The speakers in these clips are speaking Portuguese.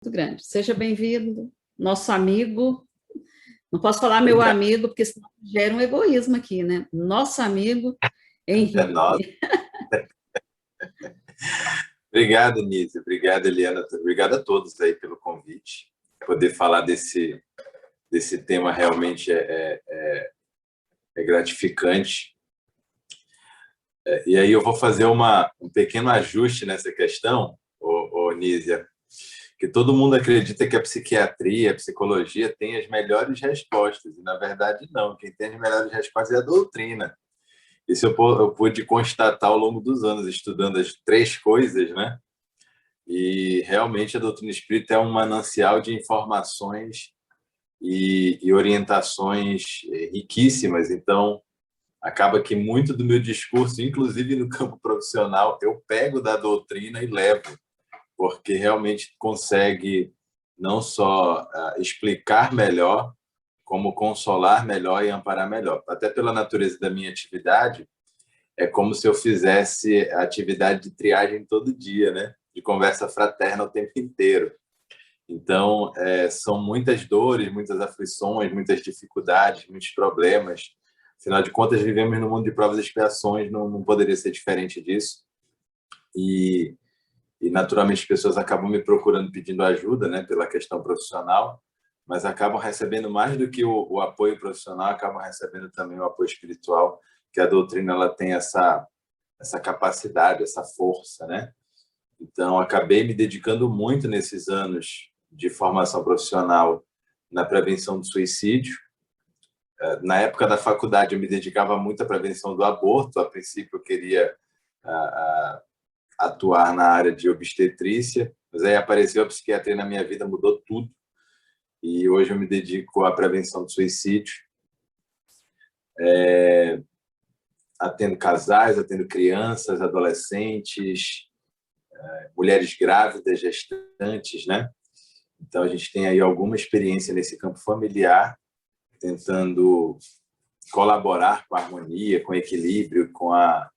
Muito grande. Seja bem-vindo, nosso amigo. Não posso falar meu Obrigado. amigo, porque senão gera um egoísmo aqui, né? Nosso amigo É nóis. Henrique. Obrigado, Nise. Obrigado, Eliana. Obrigado a todos aí pelo convite. Poder falar desse tema realmente é gratificante. E aí eu vou fazer um pequeno ajuste nessa questão, Nízia, que todo mundo acredita que a psiquiatria, a psicologia tem as melhores respostas, e na verdade não. Quem tem as melhores respostas é a doutrina. Isso eu pude constatar ao longo dos anos, estudando as três coisas, né? E realmente a doutrina espírita é um manancial de informações e orientações riquíssimas. Então, acaba que muito do meu discurso, inclusive no campo profissional, eu pego da doutrina e levo, porque realmente consegue não só explicar melhor, como consolar melhor e amparar melhor. Até pela natureza da minha atividade, é como se eu fizesse atividade de triagem todo dia, né? De conversa fraterna o tempo inteiro. Então, são muitas dores, muitas aflições, muitas dificuldades, muitos problemas. Afinal de contas, vivemos num mundo de provas e expiações, não poderia ser diferente disso. E naturalmente, as pessoas acabam me procurando pedindo ajuda, né, pela questão profissional, mas acabam recebendo mais do que o apoio profissional, acabam recebendo também o apoio espiritual, que a doutrina ela tem essa capacidade, essa força, né? Então, acabei me dedicando muito nesses anos de formação profissional na prevenção do suicídio. Na época da faculdade, eu me dedicava muito à prevenção do aborto. A princípio, eu queria atuar na área de obstetrícia, mas aí apareceu a psiquiatria na minha vida, mudou tudo. E hoje eu me dedico à prevenção do suicídio. Atendo casais, atendo crianças, adolescentes, mulheres grávidas, gestantes, né? Então, a gente tem aí alguma experiência nesse campo familiar, tentando colaborar com a harmonia, com o equilíbrio, com a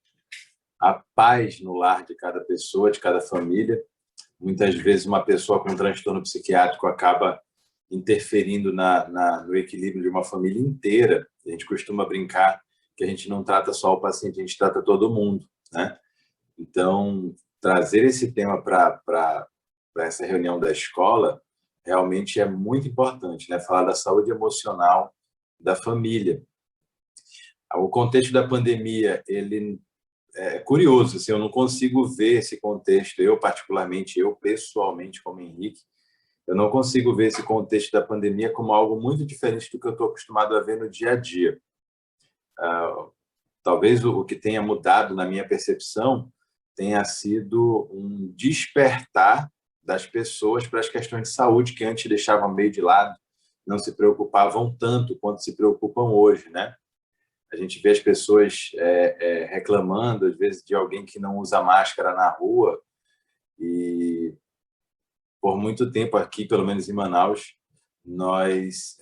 paz no lar de cada pessoa, de cada família. Muitas vezes, uma pessoa com um transtorno psiquiátrico acaba interferindo no equilíbrio de uma família inteira. A gente costuma brincar que a gente não trata só o paciente, a gente trata todo mundo, né? Então, trazer esse tema para essa reunião da escola realmente é muito importante, né? Falar da saúde emocional da família. O contexto da pandemia, ele é curioso, assim, eu não consigo ver esse contexto, eu particularmente, eu pessoalmente como Henrique, eu não consigo ver esse contexto da pandemia como algo muito diferente do que eu estou acostumado a ver no dia a dia. Talvez o que tenha mudado na minha percepção tenha sido um despertar das pessoas para as questões de saúde que antes deixavam meio de lado, não se preocupavam tanto quanto se preocupam hoje, né? A gente vê as pessoas reclamando, às vezes, de alguém que não usa máscara na rua. E, por muito tempo aqui, pelo menos em Manaus, nós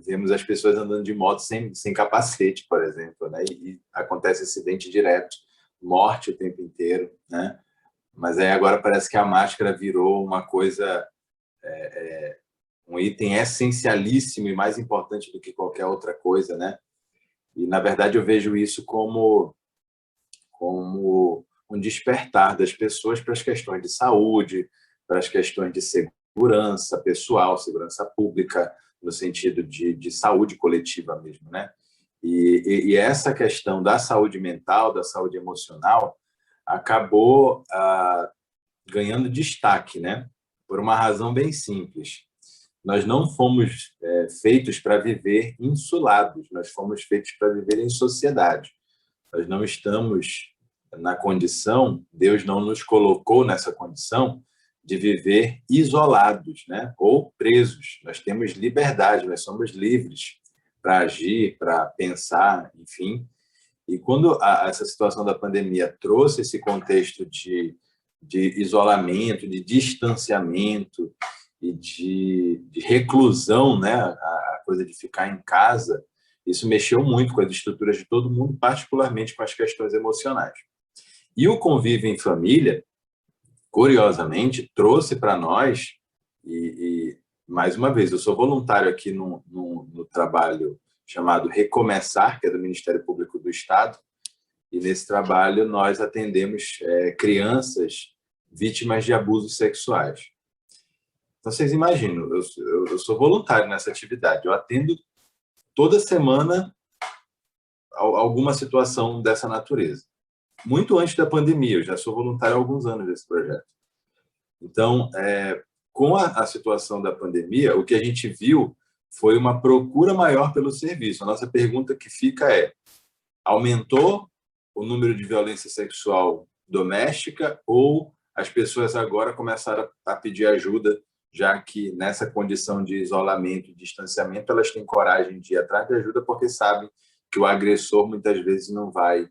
vemos as pessoas andando de moto sem capacete, por exemplo, né? E acontece acidente direto, morte o tempo inteiro, né? Mas aí agora parece que a máscara virou uma coisa, um item essencialíssimo e mais importante do que qualquer outra coisa, né? E, na verdade, eu vejo isso como um despertar das pessoas para as questões de saúde, para as questões de segurança pessoal, segurança pública, no sentido de saúde coletiva mesmo, né? E essa questão da saúde mental, da saúde emocional, acabou ganhando destaque, né? Por uma razão bem simples. Nós não fomos feitos para viver insulados, nós fomos feitos para viver em sociedade. Nós não estamos na condição, Deus não nos colocou nessa condição de viver isolados, né? Ou presos. Nós temos liberdade, nós somos livres para agir, para pensar, enfim. E quando essa situação da pandemia trouxe esse contexto de isolamento, de distanciamento e de reclusão, né? A coisa de ficar em casa, isso mexeu muito com as estruturas de todo mundo, particularmente com as questões emocionais. E o convívio em família, curiosamente, trouxe para nós mais uma vez, eu sou voluntário aqui no trabalho chamado Recomeçar, que é do Ministério Público do Estado, e nesse trabalho nós atendemos crianças vítimas de abusos sexuais. Então, vocês imaginam, eu sou voluntário nessa atividade, eu atendo toda semana alguma situação dessa natureza. Muito antes da pandemia, eu já sou voluntário há alguns anos desse projeto. Então, com a situação da pandemia, o que a gente viu foi uma procura maior pelo serviço. A nossa pergunta que fica é: aumentou o número de violência sexual doméstica ou as pessoas agora começaram a pedir ajuda, já que nessa condição de isolamento e distanciamento elas têm coragem de ir atrás de ajuda porque sabem que o agressor muitas vezes não vai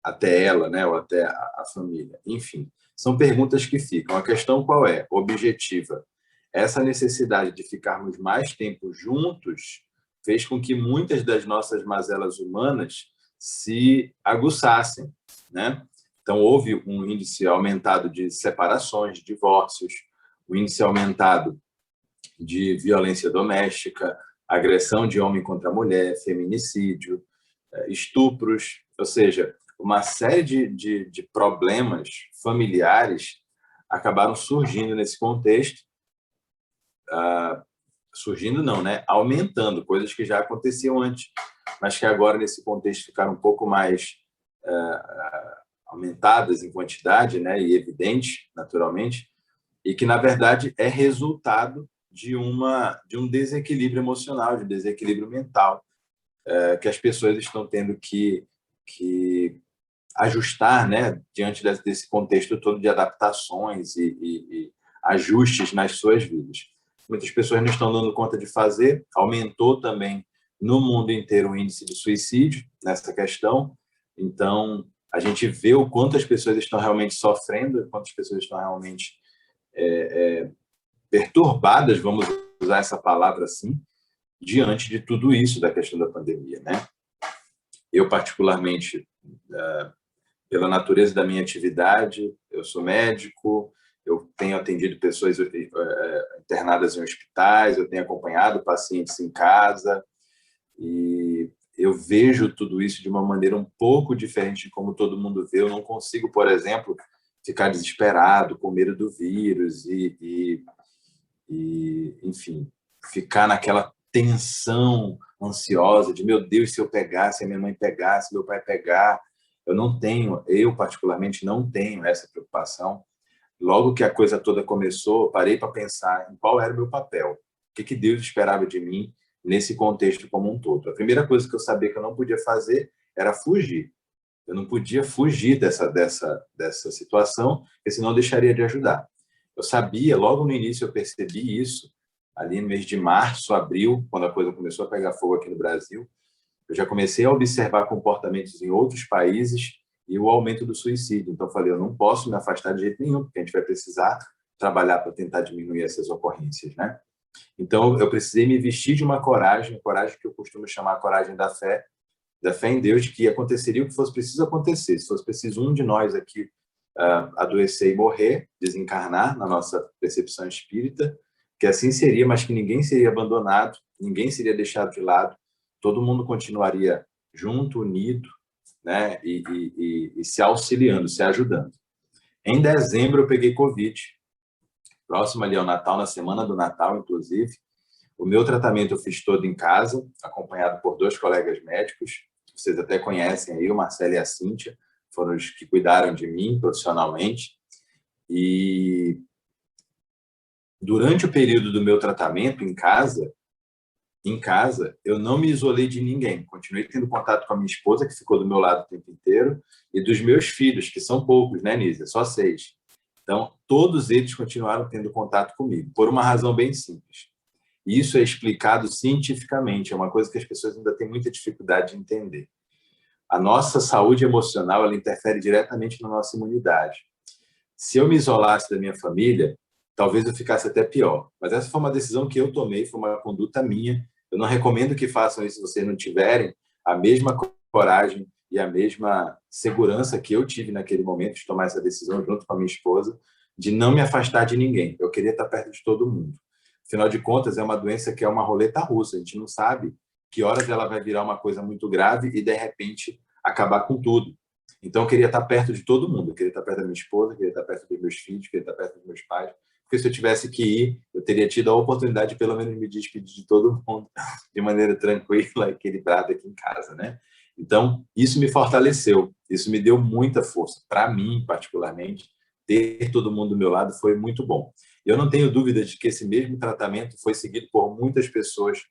até ela, né, ou até a família. Enfim, são perguntas que ficam. A questão qual é? Objetiva. Essa necessidade de ficarmos mais tempo juntos fez com que muitas das nossas mazelas humanas se aguçassem, né? Então, houve um índice aumentado de separações, de divórcios, um índice aumentado de violência doméstica, agressão de homem contra mulher, feminicídio, estupros, ou seja, uma série de problemas familiares acabaram surgindo nesse contexto. Surgindo não, né? Aumentando, coisas que já aconteciam antes, mas que agora, nesse contexto, ficaram um pouco mais aumentadas em quantidade, né? E evidentes, naturalmente, e que, na verdade, é resultado de um desequilíbrio emocional, de um desequilíbrio mental, que as pessoas estão tendo que ajustar, né, diante desse contexto todo de adaptações e ajustes nas suas vidas. Muitas pessoas não estão dando conta de fazer, aumentou também no mundo inteiro o índice de suicídio nessa questão, então a gente vê o quanto as pessoas estão realmente sofrendo, o quanto as pessoas estão realmente perturbadas, vamos usar essa palavra assim, diante de tudo isso da questão da pandemia, né? Eu, particularmente, pela natureza da minha atividade, eu sou médico, eu tenho atendido pessoas internadas em hospitais, eu tenho acompanhado pacientes em casa e eu vejo tudo isso de uma maneira um pouco diferente de como todo mundo vê. Eu não consigo, por exemplo, ficar desesperado, com medo do vírus e enfim, ficar naquela tensão ansiosa de, meu Deus, se eu pegar, se a minha mãe pegar, se meu pai pegar. Eu particularmente não tenho essa preocupação. Logo que a coisa toda começou, eu parei para pensar em qual era o meu papel, o que Deus esperava de mim nesse contexto como um todo. A primeira coisa que eu sabia que eu não podia fazer era fugir. Eu não podia fugir dessa situação, porque senão eu deixaria de ajudar. Eu sabia, logo no início eu percebi isso, ali no mês de março, abril, quando a coisa começou a pegar fogo aqui no Brasil, eu já comecei a observar comportamentos em outros países e o aumento do suicídio. Então, eu falei, eu não posso me afastar de jeito nenhum, porque a gente vai precisar trabalhar para tentar diminuir essas ocorrências, né? Então, eu precisei me vestir de uma coragem que eu costumo chamar a coragem da fé em Deus, de que aconteceria o que fosse preciso acontecer. Se fosse preciso um de nós aqui adoecer e morrer, desencarnar na nossa percepção espírita, que assim seria, mas que ninguém seria abandonado, ninguém seria deixado de lado, todo mundo continuaria junto, unido, né? E se auxiliando, se ajudando. Em dezembro, eu peguei Covid, próximo ali ao Natal, na semana do Natal, inclusive. O meu tratamento eu fiz todo em casa, acompanhado por 2 colegas médicos. Vocês até conhecem aí, o Marcelo e a Cíntia, foram os que cuidaram de mim profissionalmente. E durante o período do meu tratamento em casa, eu não me isolei de ninguém. Continuei tendo contato com a minha esposa, que ficou do meu lado o tempo inteiro, e dos meus filhos, que são poucos, né, Nízia? Só 6. Então, todos eles continuaram tendo contato comigo, por uma razão bem simples. E isso é explicado cientificamente, é uma coisa que as pessoas ainda têm muita dificuldade de entender. A nossa saúde emocional, ela interfere diretamente na nossa imunidade. Se eu me isolasse da minha família, talvez eu ficasse até pior. Mas essa foi uma decisão que eu tomei, foi uma conduta minha. Eu não recomendo que façam isso se vocês não tiverem a mesma coragem e a mesma segurança que eu tive naquele momento de tomar essa decisão junto com a minha esposa. de não me afastar de ninguém. Eu queria estar perto de todo mundo. Afinal de contas, é uma doença que é uma roleta russa. A gente não sabe que horas ela vai virar uma coisa muito grave e, de repente, acabar com tudo. Então, eu queria estar perto de todo mundo. Eu queria estar perto da minha esposa, eu queria estar perto dos meus filhos, eu queria estar perto dos meus pais. Porque se eu tivesse que ir, eu teria tido a oportunidade de, pelo menos, me despedir de todo mundo de maneira tranquila, equilibrada aqui em casa, né? Então, isso me fortaleceu. Isso me deu muita força. Para mim, particularmente, ter todo mundo do meu lado foi muito bom. Eu não tenho dúvida de que esse mesmo tratamento foi seguido por muitas pessoas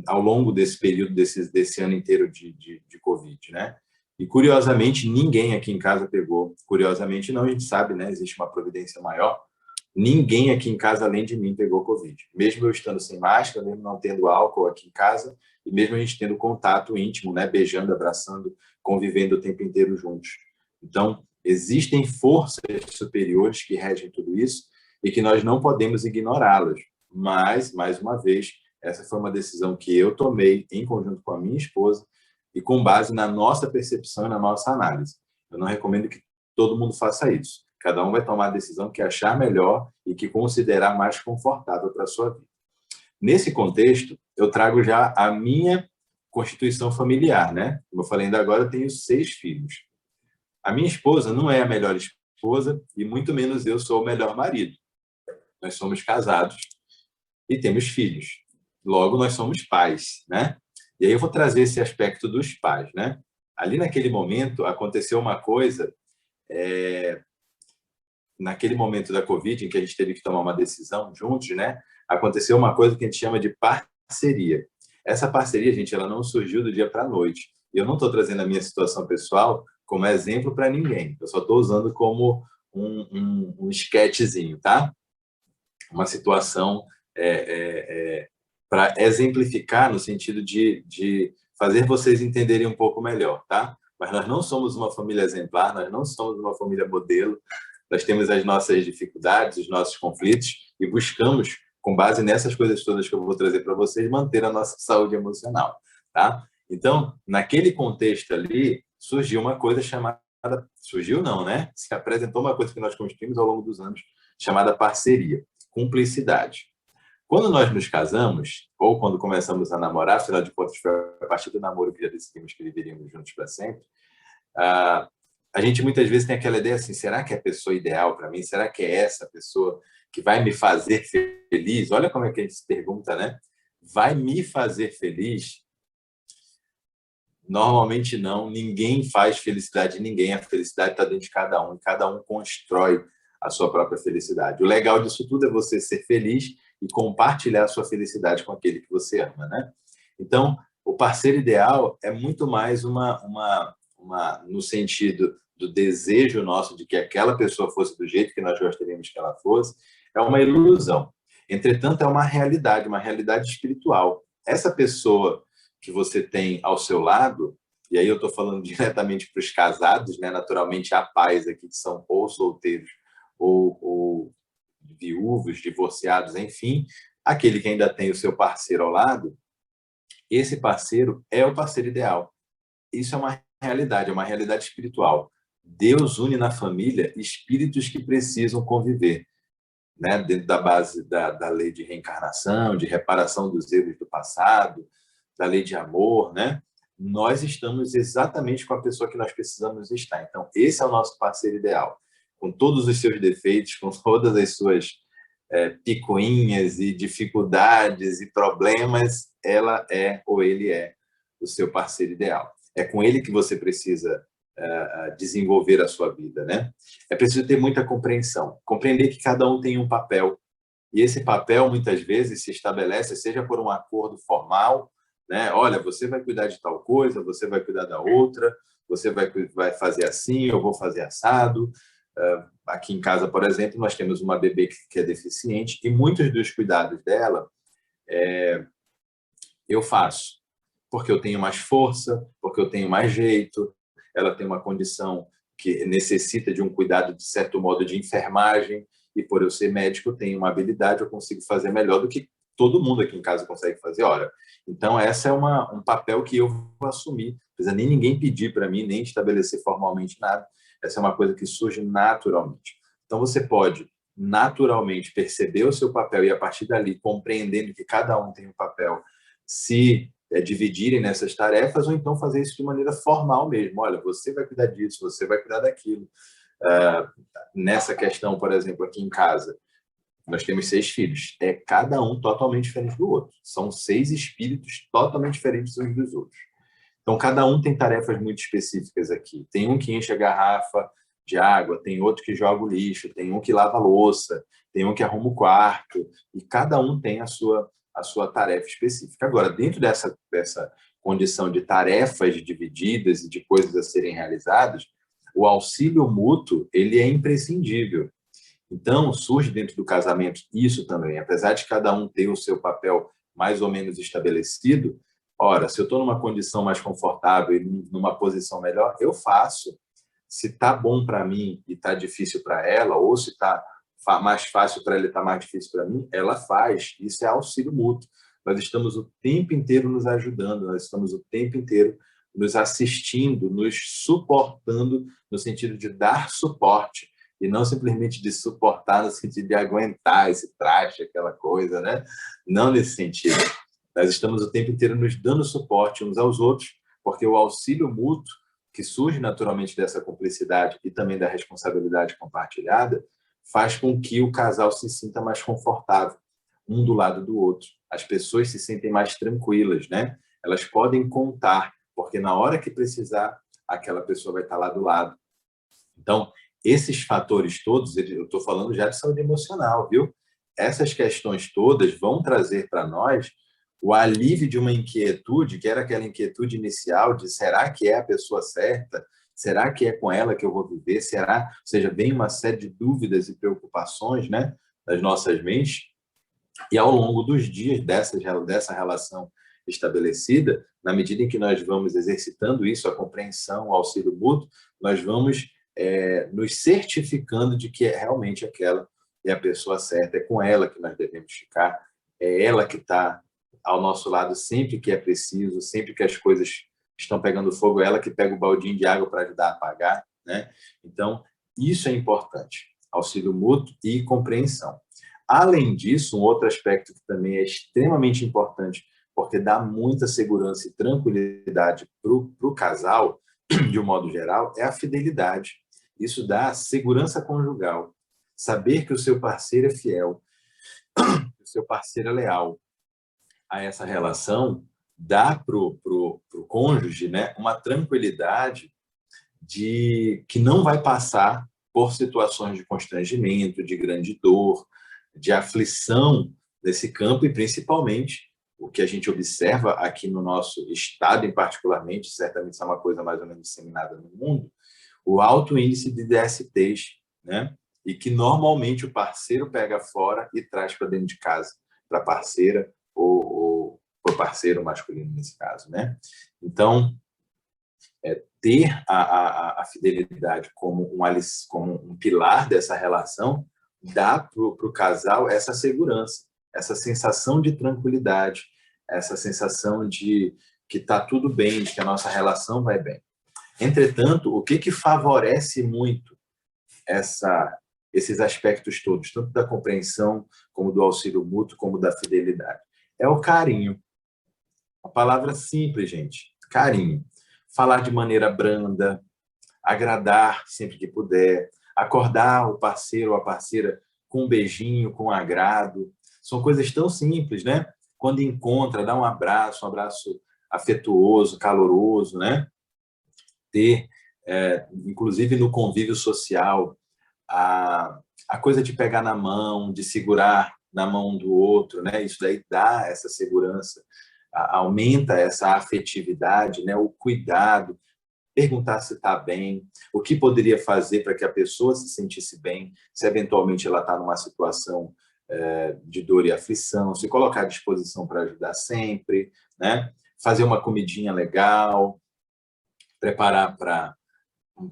ao longo desse período, desse ano inteiro de Covid, né? E, curiosamente, ninguém aqui em casa pegou. Curiosamente, não, a gente sabe, né? Existe uma providência maior. Ninguém aqui em casa, além de mim, pegou Covid. Mesmo eu estando sem máscara, mesmo não tendo álcool aqui em casa, e mesmo a gente tendo contato íntimo, né? Beijando, abraçando, convivendo o tempo inteiro juntos. Então, existem forças superiores que regem tudo isso e que nós não podemos ignorá-las. Mas, mais uma vez, essa foi uma decisão que eu tomei em conjunto com a minha esposa e com base na nossa percepção e na nossa análise. Eu não recomendo que todo mundo faça isso. Cada um vai tomar a decisão que achar melhor e que considerar mais confortável para a sua vida. Nesse contexto, eu trago já a minha constituição familiar, né? Como eu falei ainda agora, eu tenho 6 filhos. A minha esposa não é a melhor esposa e muito menos eu sou o melhor marido. Nós somos casados e temos filhos. Logo, nós somos pais, né? E aí eu vou trazer esse aspecto dos pais, né? Ali naquele momento, aconteceu uma coisa, naquele momento da Covid, em que a gente teve que tomar uma decisão juntos, né? Aconteceu uma coisa que a gente chama de parceria. Essa parceria, gente, ela não surgiu do dia para a noite. E eu não estou trazendo a minha situação pessoal como exemplo para ninguém. Eu só estou usando como um sketchzinho, tá? Uma situação para exemplificar no sentido de fazer vocês entenderem um pouco melhor, tá? Mas nós não somos uma família exemplar, nós não somos uma família modelo, nós temos as nossas dificuldades, os nossos conflitos e buscamos, com base nessas coisas todas que eu vou trazer para vocês, manter a nossa saúde emocional, tá? Então, naquele contexto ali, surgiu uma coisa chamada... Surgiu não, né? Se apresentou uma coisa que nós construímos ao longo dos anos, chamada parceria, cumplicidade. Quando nós nos casamos, ou quando começamos a namorar, afinal de contas, foi a partir do namoro que já decidimos que viveríamos juntos para sempre, a gente muitas vezes tem aquela ideia assim, será que é a pessoa ideal para mim? Será que é essa pessoa que vai me fazer feliz? Olha como é que a gente se pergunta, né? Vai me fazer feliz? Normalmente não. Ninguém faz felicidade de ninguém. A felicidade está dentro de cada um. E cada um constrói a sua própria felicidade. O legal disso tudo é você ser feliz e compartilhar a sua felicidade com aquele que você ama, né? Então, o parceiro ideal é muito mais no sentido do desejo nosso de que aquela pessoa fosse do jeito que nós gostaríamos que ela fosse, é uma ilusão. Entretanto, é uma realidade espiritual. Essa pessoa que você tem ao seu lado, e aí eu estou falando diretamente para os casados, né? Naturalmente há pais aqui que são ou solteiros ou viúvos, divorciados, enfim, aquele que ainda tem o seu parceiro ao lado, esse parceiro é o parceiro ideal. Isso é uma realidade espiritual. Deus une na família espíritos que precisam conviver, né? Dentro da base da lei de reencarnação, de reparação dos erros do passado, da lei de amor, né? Nós estamos exatamente com a pessoa que nós precisamos estar. Então, esse é o nosso parceiro ideal. Com todos os seus defeitos, com todas as suas picuinhas e dificuldades e problemas, ela é ou ele é o seu parceiro ideal. É com ele que você precisa desenvolver a sua vida, né? É preciso ter muita compreensão, compreender que cada um tem um papel, e esse papel muitas vezes se estabelece, seja por um acordo formal, né? Olha, você vai cuidar de tal coisa, você vai cuidar da outra, você vai fazer assim, eu vou fazer assado. Aqui em casa, por exemplo, nós temos uma bebê que é deficiente e muitos dos cuidados dela eu faço, porque eu tenho mais força, porque eu tenho mais jeito, ela tem uma condição que necessita de um cuidado, de certo modo, de enfermagem, e por eu ser médico, eu tenho uma habilidade, eu consigo fazer melhor do que todo mundo aqui em casa consegue fazer. Olha, então essa é um papel que eu vou assumir, não precisa nem ninguém pedir para mim, nem estabelecer formalmente nada, Essa é uma coisa que surge naturalmente. Então, você pode naturalmente perceber o seu papel e, a partir dali, compreendendo que cada um tem um papel, se dividirem nessas tarefas, ou então fazer isso de maneira formal mesmo. Olha, você vai cuidar disso, você vai cuidar daquilo. Nessa questão, por exemplo, aqui em casa, nós temos 6 filhos. É cada um totalmente diferente do outro. São 6 espíritos totalmente diferentes uns dos outros. Então, cada um tem tarefas muito específicas aqui. Tem um que enche a garrafa de água, tem outro que joga o lixo, tem um que lava a louça, tem um que arruma o quarto, e cada um tem a sua tarefa específica. Agora, dentro dessa condição de tarefas divididas e de coisas a serem realizadas, o auxílio mútuo, ele é imprescindível. Então, surge dentro do casamento isso também. Apesar de cada um ter o seu papel mais ou menos estabelecido, ora, se eu estou numa condição mais confortável e numa posição melhor, eu faço. Se está bom para mim e está difícil para ela, ou se está mais fácil para ela e está mais difícil para mim, ela faz. Isso é auxílio mútuo. Nós estamos o tempo inteiro nos ajudando, nós estamos o tempo inteiro nos assistindo, nos suportando, no sentido de dar suporte, e não simplesmente de suportar no sentido de aguentar esse traste, aquela coisa, né? Não nesse sentido. Nós estamos o tempo inteiro nos dando suporte uns aos outros, porque o auxílio mútuo, que surge naturalmente dessa cumplicidade e também da responsabilidade compartilhada, faz com que o casal se sinta mais confortável, um do lado do outro. As pessoas se sentem mais tranquilas, né? Elas podem contar, porque na hora que precisar, aquela pessoa vai estar lá do lado. Então, esses fatores todos, eu estou falando já de saúde emocional, viu? Essas questões todas vão trazer para nós o alívio de uma inquietude, que era aquela inquietude inicial de será que é a pessoa certa? Será que é com ela que eu vou viver? Será? Ou seja, vem uma série de dúvidas e preocupações, né, das nossas mentes. E ao longo dos dias dessa relação estabelecida, na medida em que nós vamos exercitando isso, a compreensão, o auxílio mútuo, nós vamos nos certificando de que realmente aquela é a pessoa certa, é com ela que nós devemos ficar, é ela que está ao nosso lado sempre que é preciso, sempre que as coisas estão pegando fogo, é ela que pega o baldinho de água para ajudar a apagar, né? Então, isso é importante, auxílio mútuo e compreensão. Além disso, um outro aspecto que também é extremamente importante, porque dá muita segurança e tranquilidade para o casal, de um modo geral, é a fidelidade. Isso dá segurança conjugal. Saber que o seu parceiro é fiel, que o seu parceiro é leal a essa relação, dá para o cônjuge, né, uma tranquilidade de que não vai passar por situações de constrangimento, de grande dor, de aflição nesse campo, e principalmente o que a gente observa aqui no nosso estado, em particularmente, certamente isso é uma coisa mais ou menos disseminada no mundo, o alto índice de DSTs, né? E que normalmente o parceiro pega fora e traz para dentro de casa, para a parceira ou para o parceiro masculino nesse caso, né? Então, ter a fidelidade como um pilar dessa relação dá para o casal essa segurança, essa sensação de tranquilidade, essa sensação de que está tudo bem, de que a nossa relação vai bem. Entretanto, o que favorece muito esses aspectos todos, tanto da compreensão, como do auxílio mútuo, como da fidelidade? É o carinho. Uma palavra simples, gente. Carinho. Falar de maneira branda, agradar sempre que puder, acordar o parceiro ou a parceira com um beijinho, com um agrado. São coisas tão simples, né? Quando encontra, dá um abraço afetuoso, caloroso, né? Ter, inclusive no convívio social, a coisa de pegar na mão, de segurar na mão do outro, né? Isso daí dá essa segurança, aumenta essa afetividade, né? O cuidado, perguntar se está bem, o que poderia fazer para que a pessoa se sentisse bem, se eventualmente ela está numa situação de dor e aflição, se colocar à disposição para ajudar sempre, né? Fazer uma comidinha legal, preparar para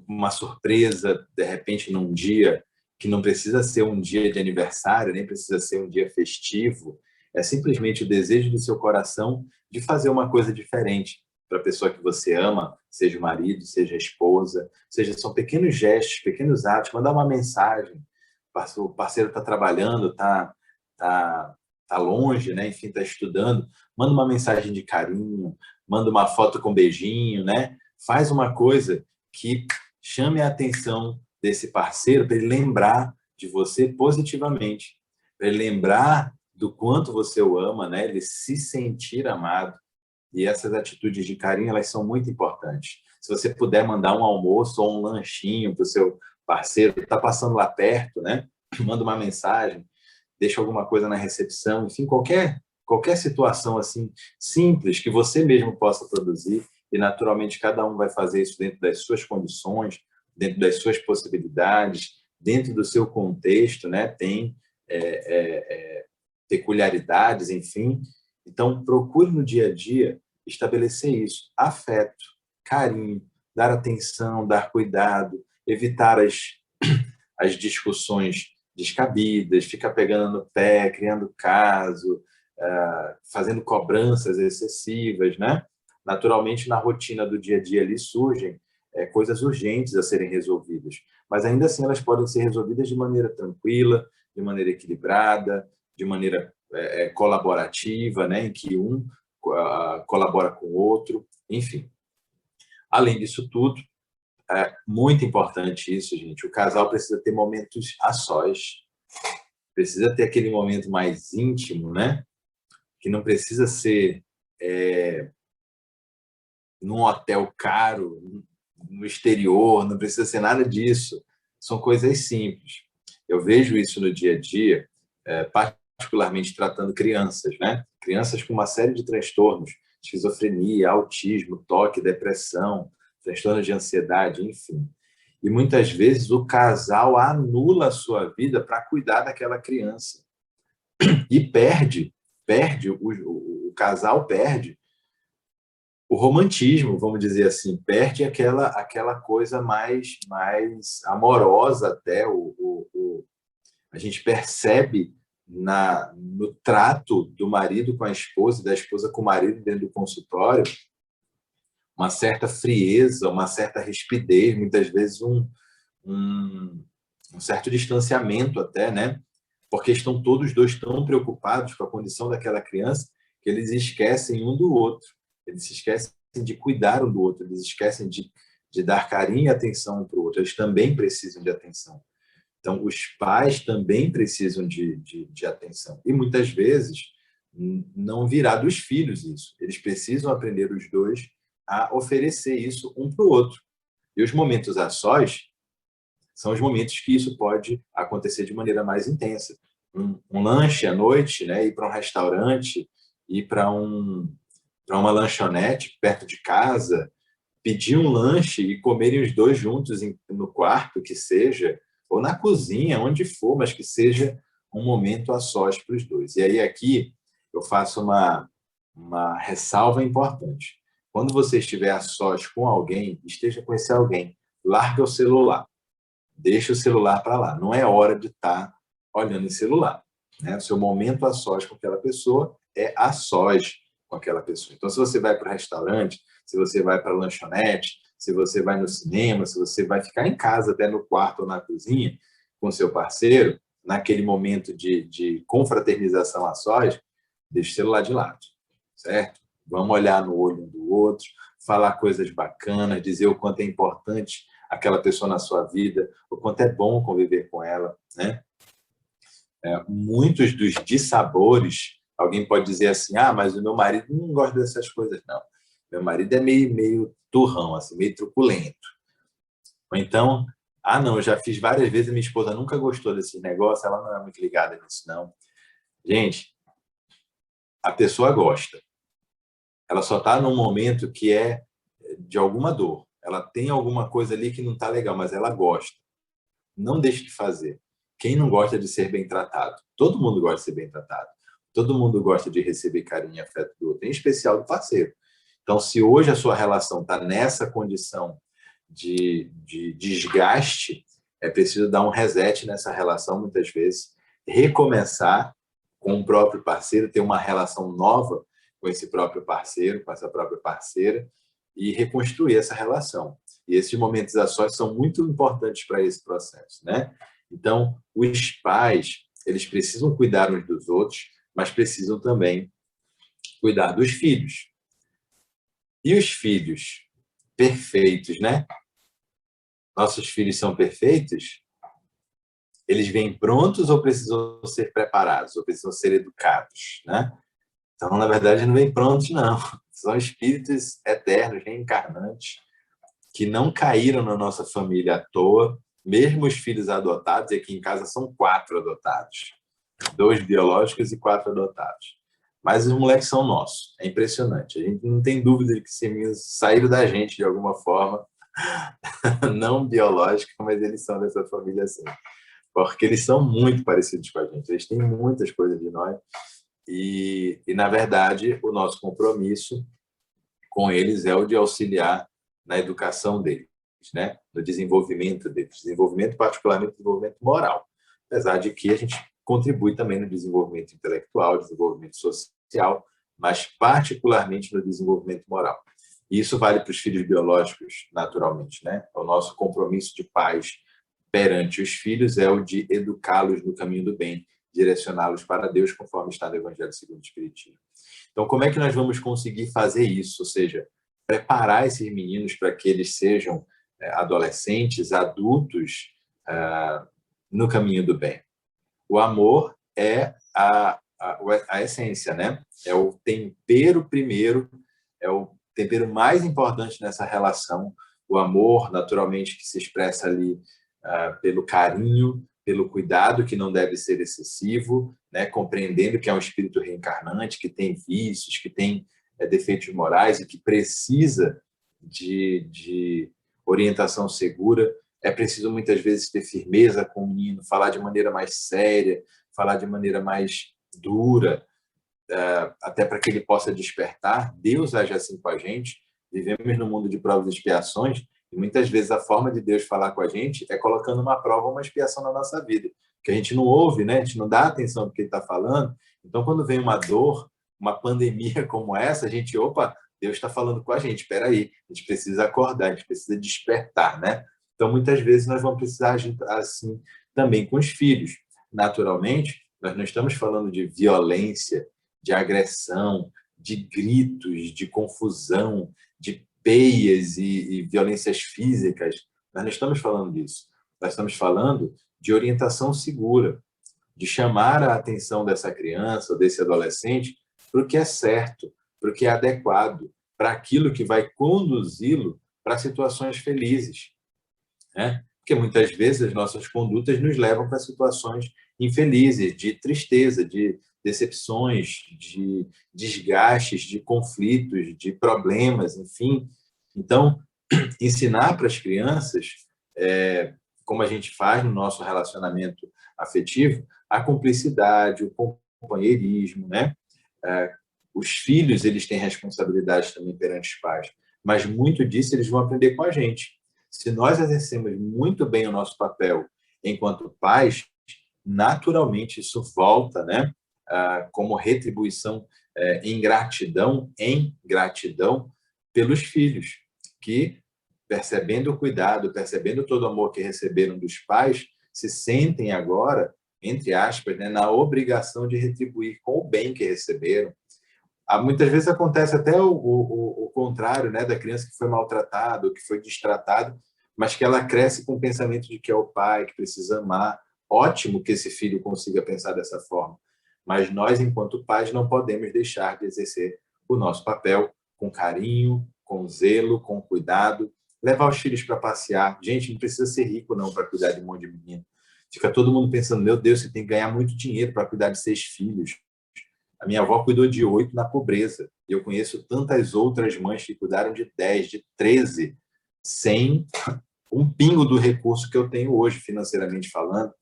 uma surpresa, de repente, num dia que não precisa ser um dia de aniversário, nem precisa ser um dia festivo, é simplesmente o desejo do seu coração de fazer uma coisa diferente para a pessoa que você ama, seja o marido, seja a esposa, seja, são pequenos gestos, pequenos atos, mandar uma mensagem, o parceiro está trabalhando, tá longe, né? Enfim, está estudando, manda uma mensagem de carinho, manda uma foto com beijinho, né? Faz uma coisa que chame a atenção desse parceiro para ele lembrar de você positivamente, para ele lembrar do quanto você o ama, né? Ele se sentir amado. E essas atitudes de carinho, elas são muito importantes. Se você puder mandar um almoço ou um lanchinho para o seu parceiro, está passando lá perto, né? Manda uma mensagem, deixa alguma coisa na recepção, enfim, qualquer situação assim simples que você mesmo possa produzir, e naturalmente cada um vai fazer isso dentro das suas condições, dentro das suas possibilidades, dentro do seu contexto, né? Tem peculiaridades, enfim. Então, procure no dia a dia estabelecer isso: afeto, carinho, dar atenção, dar cuidado, evitar as discussões descabidas, ficar pegando no pé, criando caso, fazendo cobranças excessivas, né? Naturalmente, na rotina do dia a dia ali surgem coisas urgentes a serem resolvidas, mas ainda assim elas podem ser resolvidas de maneira tranquila, de maneira equilibrada, de maneira colaborativa, né? Em que um colabora com o outro, enfim. Além disso tudo, é muito importante isso, gente. O casal precisa ter momentos a sós, precisa ter aquele momento mais íntimo, né? Que não precisa ser num hotel caro, no exterior, não precisa ser nada disso. São coisas simples. Eu vejo isso no dia a dia, particularmente tratando crianças, né? Crianças com uma série de transtornos, esquizofrenia, autismo, toque, depressão, transtornos de ansiedade, enfim. E muitas vezes o casal anula a sua vida para cuidar daquela criança. E o casal perde o romantismo, vamos dizer assim, perde aquela coisa mais amorosa até. A gente percebe no trato do marido com a esposa e da esposa com o marido dentro do consultório uma certa frieza, uma certa rispidez, muitas vezes um certo distanciamento até, né? Porque estão todos dois tão preocupados com a condição daquela criança que eles esquecem um do outro, eles se esquecem de cuidar um do outro, eles esquecem de dar carinho e atenção um para o outro, eles também precisam de atenção. Então, os pais também precisam de atenção. E muitas vezes não virá dos filhos isso. Eles precisam aprender os dois a oferecer isso um para o outro. E os momentos a sós são os momentos que isso pode acontecer de maneira mais intensa. Um lanche à noite, né? Ir para um restaurante, ir para uma lanchonete perto de casa, pedir um lanche e comerem os dois juntos no quarto, que seja, ou na cozinha, onde for, mas que seja um momento a sós para os dois. E aí aqui eu faço uma ressalva importante. Quando você estiver a sós com alguém, esteja com esse alguém, larga o celular, deixa o celular para lá. Não é hora de estar olhando em celular, né? O seu momento a sós com aquela pessoa é a sós com aquela pessoa. Então, se você vai para o restaurante, se você vai para a lanchonete, se você vai no cinema, se você vai ficar em casa, até no quarto ou na cozinha, com seu parceiro, naquele momento de confraternização a sós, deixa o celular de lado, certo? Vamos olhar no olho um do outro, falar coisas bacanas, dizer o quanto é importante aquela pessoa na sua vida, o quanto é bom conviver com ela, né? Muitos dos dissabores, alguém pode dizer assim, mas o meu marido não gosta dessas coisas, não. Meu marido é meio turrão, assim, meio truculento. Ou então, não, eu já fiz várias vezes, minha esposa nunca gostou desse negócio, ela não é muito ligada nisso, não. Gente, a pessoa gosta. Ela só está num momento que é de alguma dor. Ela tem alguma coisa ali que não está legal, mas ela gosta. Não deixe de fazer. Quem não gosta de ser bem tratado? Todo mundo gosta de ser bem tratado. Todo mundo gosta de receber carinho e afeto do outro, em especial do parceiro. Então, se hoje a sua relação está nessa condição de desgaste, é preciso dar um reset nessa relação, muitas vezes, recomeçar com o próprio parceiro, ter uma relação nova com esse próprio parceiro, com essa própria parceira, e reconstruir essa relação. E esses momentos a sós são muito importantes para esse processo, né? Então, os pais, eles precisam cuidar uns dos outros, mas precisam também cuidar dos filhos. E os filhos perfeitos, né? Nossos filhos são perfeitos? Eles vêm prontos ou precisam ser preparados, ou precisam ser educados, né? Então, na verdade, não vêm prontos, não. São espíritos eternos, reencarnantes, que não caíram na nossa família à toa, mesmo os filhos adotados, e aqui em casa são 4 adotados. 2 biológicos e 4 adotados. Mas os moleques são nossos. É impressionante. A gente não tem dúvida de que esses meninos saíram da gente de alguma forma, não biológica, mas eles são dessa família assim. Porque eles são muito parecidos com a gente. Eles têm muitas coisas de nós. Na verdade, o nosso compromisso com eles é o de auxiliar na educação deles, né? No desenvolvimento deles. Desenvolvimento, particularmente, desenvolvimento moral. Apesar de que a gente contribui também no desenvolvimento intelectual, desenvolvimento social, mas particularmente no desenvolvimento moral. E isso vale para os filhos biológicos, naturalmente, né? O nosso compromisso de pais perante os filhos é o de educá-los no caminho do bem, direcioná-los para Deus, conforme está no Evangelho segundo o Espiritismo. Então, como é que nós vamos conseguir fazer isso? Ou seja, preparar esses meninos para que eles sejam adolescentes, adultos, no caminho do bem. O amor é a essência, né? É o tempero primeiro, é o tempero mais importante nessa relação. O amor, naturalmente, que se expressa ali pelo carinho, pelo cuidado, que não deve ser excessivo, né? Compreendendo que é um espírito reencarnante, que tem vícios, que tem defeitos morais e que precisa de orientação segura. É preciso, muitas vezes, ter firmeza com o menino, falar de maneira mais séria, falar de maneira mais dura, até para que ele possa despertar. Deus age assim com a gente. Vivemos num mundo de provas e expiações, e muitas vezes a forma de Deus falar com a gente é colocando uma prova, uma expiação na nossa vida, que a gente não ouve, né? A gente não dá atenção porque ele está falando. Então, quando vem uma dor, uma pandemia como essa, a gente, opa, Deus está falando com a gente, espera aí, a gente precisa acordar, a gente precisa despertar, né? Então, muitas vezes, nós vamos precisar agir assim também com os filhos. Naturalmente, nós não estamos falando de violência, de agressão, de gritos, de confusão, de peias e violências físicas. Nós não estamos falando disso. Nós estamos falando de orientação segura, de chamar a atenção dessa criança ou desse adolescente para o que é certo, para o que é adequado, para aquilo que vai conduzi-lo para situações felizes, né? Porque muitas vezes as nossas condutas nos levam para situações infelizes, de tristeza, de decepções, de desgastes, de conflitos, de problemas, enfim. Então, ensinar para as crianças, como a gente faz no nosso relacionamento afetivo, a cumplicidade, o companheirismo, né? Os filhos, eles têm responsabilidade também perante os pais, mas muito disso eles vão aprender com a gente. Se nós exercemos muito bem o nosso papel enquanto pais, naturalmente isso volta, né, como retribuição em gratidão pelos filhos, que, percebendo o cuidado, percebendo todo o amor que receberam dos pais, se sentem agora, entre aspas, né, na obrigação de retribuir com o bem que receberam. Muitas vezes acontece até o contrário, né, da criança que foi maltratada, que foi destratada, mas que ela cresce com o pensamento de que é o pai, que precisa amar. Ótimo que esse filho consiga pensar dessa forma, mas nós, enquanto pais, não podemos deixar de exercer o nosso papel com carinho, com zelo, com cuidado, levar os filhos para passear. Gente, não precisa ser rico não para cuidar de um monte de menino. Fica todo mundo pensando, meu Deus, você tem que ganhar muito dinheiro para cuidar de 6 filhos. A minha avó cuidou de 8 na pobreza. E eu conheço tantas outras mães que cuidaram de 10, de 13, sem um pingo do recurso que eu tenho hoje, financeiramente falando.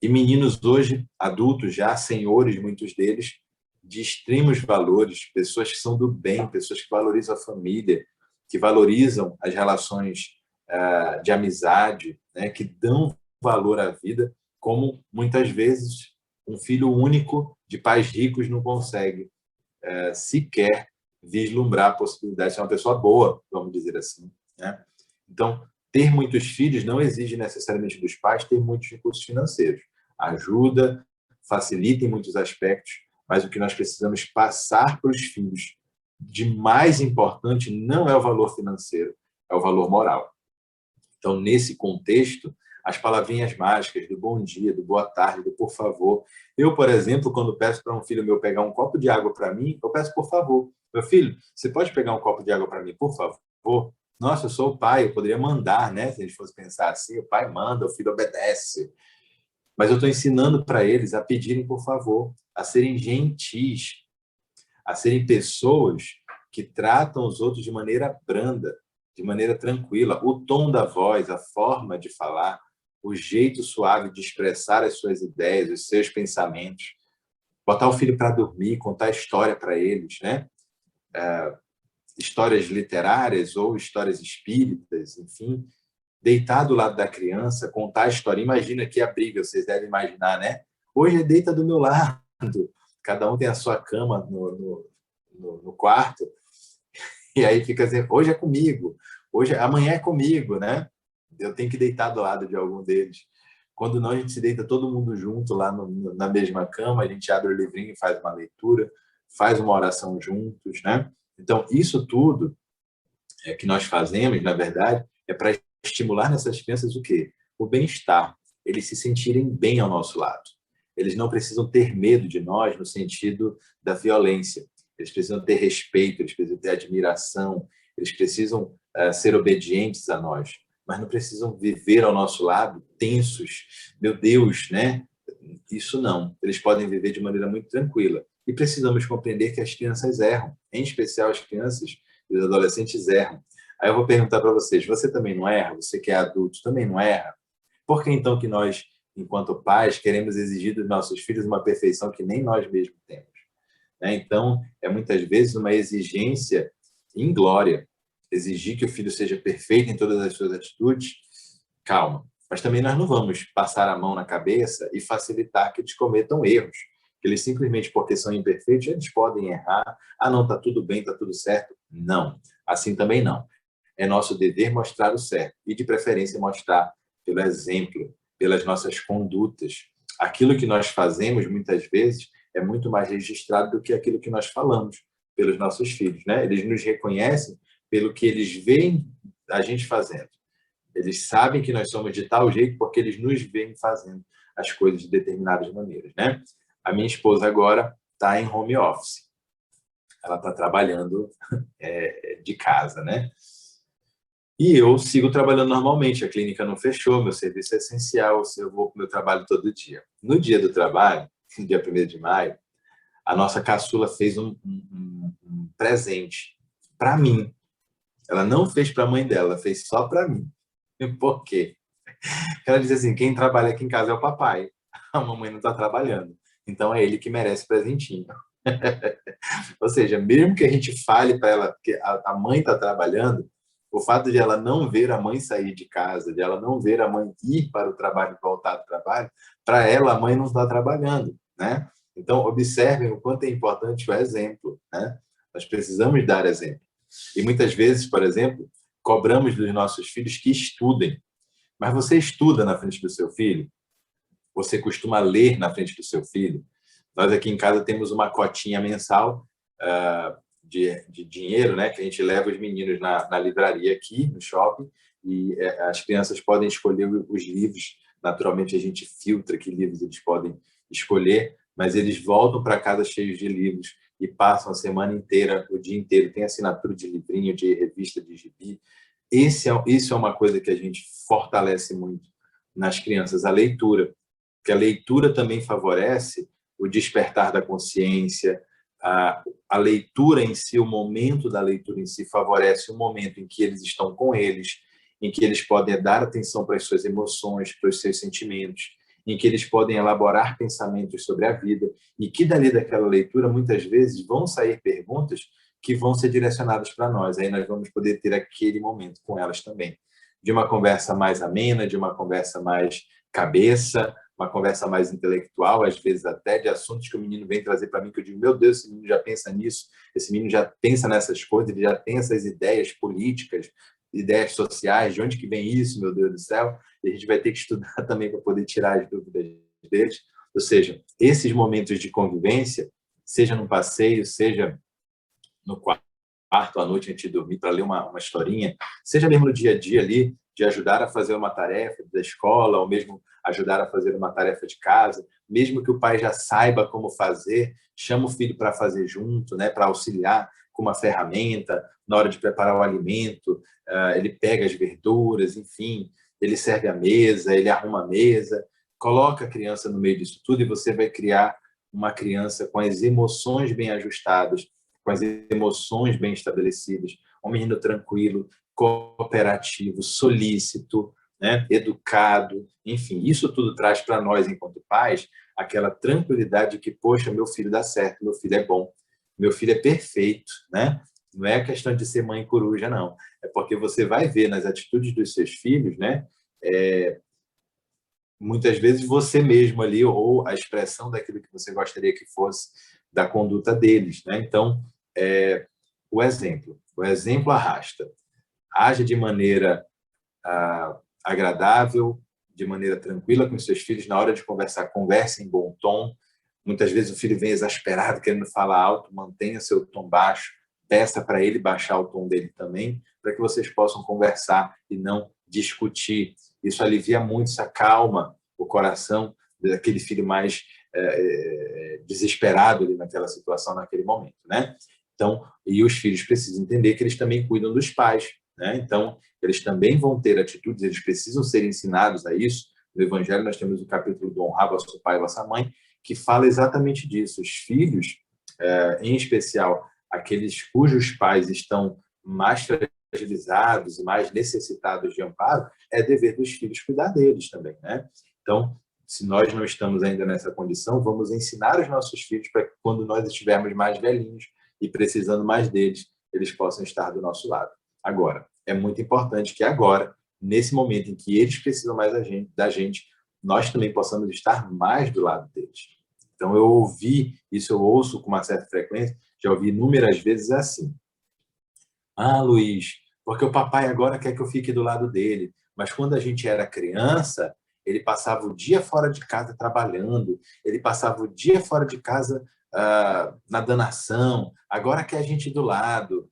E meninos hoje, adultos já, senhores, muitos deles, de extremos valores, pessoas que são do bem, pessoas que valorizam a família, que valorizam as relações de amizade, né, que dão valor à vida, como muitas vezes um filho único de pais ricos não consegue sequer vislumbrar a possibilidade de ser uma pessoa boa, vamos dizer assim, né? Então, ter muitos filhos não exige necessariamente dos pais ter muitos recursos financeiros. Ajuda, facilita em muitos aspectos, mas o que nós precisamos passar para os filhos de mais importante não é o valor financeiro, é o valor moral. Então, nesse contexto, as palavrinhas mágicas do bom dia, do boa tarde, do por favor. Eu, por exemplo, quando peço para um filho meu pegar um copo de água para mim, eu peço por favor. Meu filho, você pode pegar um copo de água para mim, por favor? Nossa, eu sou o pai, eu poderia mandar, né? Se a gente fosse pensar assim, o pai manda, o filho obedece. Mas eu estou ensinando para eles a pedirem por favor, a serem gentis, a serem pessoas que tratam os outros de maneira branda, de maneira tranquila. O tom da voz, a forma de falar, o jeito suave de expressar as suas ideias, os seus pensamentos. Botar o filho para dormir, contar história para eles, né? Histórias literárias ou histórias espíritas, enfim. Deitar do lado da criança, contar a história. Imagina que a briga, vocês devem imaginar, né? Hoje é deita do meu lado. Cada um tem a sua cama no quarto. E aí fica assim, hoje é comigo. Amanhã é comigo, né? Eu tenho que deitar do lado de algum deles. Quando não, a gente se deita todo mundo junto lá na mesma cama, a gente abre o livrinho e faz uma leitura, faz uma oração juntos, né? Então, isso tudo que nós fazemos, na verdade, é para estimular nessas crianças o quê? O bem-estar, eles se sentirem bem ao nosso lado. Eles não precisam ter medo de nós no sentido da violência. Eles precisam ter respeito, eles precisam ter admiração, eles precisam ser obedientes a nós, mas não precisam viver ao nosso lado tensos. Meu Deus, né? Isso não. Eles podem viver de maneira muito tranquila. E precisamos compreender que as crianças erram, em especial as crianças e os adolescentes erram. Aí eu vou perguntar para vocês, você também não erra? Você que é adulto também não erra? Por que então que nós, enquanto pais, queremos exigir dos nossos filhos uma perfeição que nem nós mesmos temos? Então, é muitas vezes uma exigência inglória. Exigir que o filho seja perfeito em todas as suas atitudes, calma. Mas também nós não vamos passar a mão na cabeça e facilitar que eles cometam erros. Que eles simplesmente, porque são imperfeitos, eles podem errar. Ah, não, está tudo bem, está tudo certo. Não, assim também não. É nosso dever mostrar o certo e, de preferência, mostrar pelo exemplo, pelas nossas condutas. Aquilo que nós fazemos, muitas vezes, é muito mais registrado do que aquilo que nós falamos pelos nossos filhos, né? Eles nos reconhecem pelo que eles veem a gente fazendo. Eles sabem que nós somos de tal jeito porque eles nos veem fazendo as coisas de determinadas maneiras, né? A minha esposa agora está em home office. Ela está trabalhando de casa, né? E eu sigo trabalhando normalmente. A clínica não fechou, meu serviço é essencial, eu vou para o meu trabalho todo dia. No dia do trabalho, no dia 1º de maio, a nossa caçula fez um presente para mim. Ela não fez para a mãe dela, fez só para mim. Por quê? Ela diz assim, quem trabalha aqui em casa é o papai. A mamãe não está trabalhando. Então, é ele que merece presentinho. Ou seja, mesmo que a gente fale para ela que a mãe está trabalhando, o fato de ela não ver a mãe sair de casa, de ela não ver a mãe ir para o trabalho, voltar do trabalho, para ela a mãe não está trabalhando, né? Então, observem o quanto é importante o exemplo, né? Nós precisamos dar exemplo. E muitas vezes, por exemplo, cobramos dos nossos filhos que estudem. Mas você estuda na frente do seu filho? Você costuma ler na frente do seu filho? Nós aqui em casa temos uma cotinha mensal de dinheiro, né, que a gente leva os meninos na livraria aqui, no shopping, e as crianças podem escolher os livros. Naturalmente, a gente filtra que livros eles podem escolher, mas eles voltam para casa cheios de livros e passam a semana inteira, o dia inteiro. Tem assinatura de livrinho, de revista, de gibi. Isso é uma coisa que a gente fortalece muito nas crianças, a leitura. Porque a leitura também favorece o despertar da consciência, a leitura em si, o momento da leitura em si favorece o momento em que eles estão com eles, em que eles podem dar atenção para as suas emoções, para os seus sentimentos, em que eles podem elaborar pensamentos sobre a vida e que dali daquela leitura muitas vezes vão sair perguntas que vão ser direcionadas para nós. Aí nós vamos poder ter aquele momento com elas também, de uma conversa mais amena, de uma conversa mais cabeça, uma conversa mais intelectual, às vezes até de assuntos que o menino vem trazer para mim, que eu digo, meu Deus, esse menino já pensa nisso, esse menino já pensa nessas coisas, ele já tem essas ideias políticas, ideias sociais, de onde que vem isso, meu Deus do céu? E a gente vai ter que estudar também para poder tirar as dúvidas deles. Ou seja, esses momentos de convivência, seja no passeio, seja no quarto à noite antes de dormir para ler uma historinha, seja mesmo no dia a dia ali, de ajudar a fazer uma tarefa da escola, ou mesmo ajudar a fazer uma tarefa de casa, mesmo que o pai já saiba como fazer, chama o filho para fazer junto, né, para auxiliar com uma ferramenta, na hora de preparar o alimento, ele pega as verduras, enfim, ele serve a mesa, ele arruma a mesa, coloca a criança no meio disso tudo e você vai criar uma criança com as emoções bem ajustadas, com as emoções bem estabelecidas, um menino tranquilo, cooperativo, solícito, né? Educado, enfim, isso tudo traz para nós, enquanto pais, aquela tranquilidade de que, poxa, meu filho dá certo, meu filho é bom, meu filho é perfeito, né? Não é questão de ser mãe coruja, não. É porque você vai ver nas atitudes dos seus filhos, né? Muitas vezes você mesmo ali, ou a expressão daquilo que você gostaria que fosse da conduta deles, né? Então, o exemplo arrasta. Haja de maneira agradável, de maneira tranquila com os seus filhos, na hora de conversar, converse em bom tom. Muitas vezes o filho vem exasperado, querendo falar alto, mantenha seu tom baixo, peça para ele baixar o tom dele também, para que vocês possam conversar e não discutir. Isso alivia muito, isso acalma o coração daquele filho mais desesperado ali naquela situação, naquele momento, né? Então, e os filhos precisam entender que eles também cuidam dos pais, né? Então, eles também vão ter atitudes, eles precisam ser ensinados a isso. No Evangelho, nós temos o capítulo do honrar vosso pai e vossa mãe, que fala exatamente disso. Os filhos, em especial aqueles cujos pais estão mais fragilizados e mais necessitados de amparo, é dever dos filhos cuidar deles também, né? Então, se nós não estamos ainda nessa condição, vamos ensinar os nossos filhos para que quando nós estivermos mais velhinhos e precisando mais deles, eles possam estar do nosso lado. Agora, é muito importante que agora, nesse momento em que eles precisam mais da gente, nós também possamos estar mais do lado deles. Então, eu ouvi, isso eu ouço com uma certa frequência, já ouvi inúmeras vezes assim. Ah, Luiz, porque o papai agora quer que eu fique do lado dele, mas quando a gente era criança, ele passava o dia fora de casa trabalhando, ele passava o dia fora de casa na danação, agora quer a gente do lado.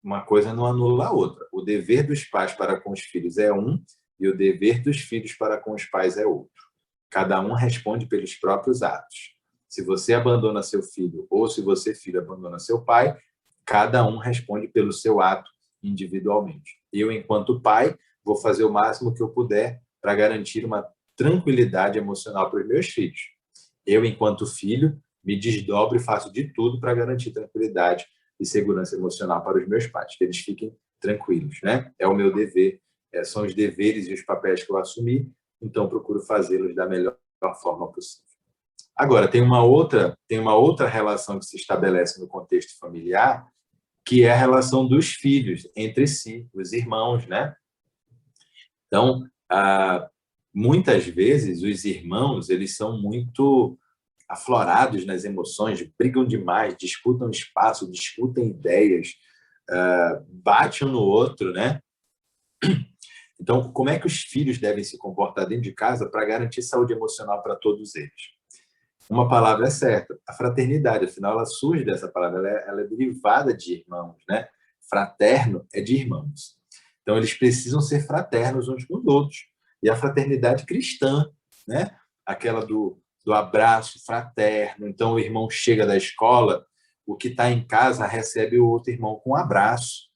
Uma coisa não anula a outra. O dever dos pais para com os filhos é um e o dever dos filhos para com os pais é outro. Cada um responde pelos próprios atos. Se você abandona seu filho ou se você, filho, abandona seu pai, cada um responde pelo seu ato individualmente. Eu, enquanto pai, vou fazer o máximo que eu puder para garantir uma tranquilidade emocional para os meus filhos. Eu, enquanto filho, me desdobro e faço de tudo para garantir tranquilidade e segurança emocional para os meus pais, que eles fiquem tranquilos, né? É o meu dever, são os deveres e os papéis que eu assumi, então procuro fazê-los da melhor forma possível. Agora, tem uma outra relação que se estabelece no contexto familiar, que é a relação dos filhos entre si, os irmãos, né? Então, muitas vezes os irmãos, eles são muito aflorados nas emoções, brigam demais, disputam espaço, discutem ideias, batem um no outro, né? Então, como é que os filhos devem se comportar dentro de casa para garantir saúde emocional para todos eles? Uma palavra é certa, a fraternidade, afinal, ela surge dessa palavra, ela é derivada de irmãos, né? Fraterno é de irmãos. Então, eles precisam ser fraternos uns com os outros. E a fraternidade cristã, né? Aquela do abraço fraterno. Então, o irmão chega da escola, o que está em casa recebe o outro irmão com um abraço.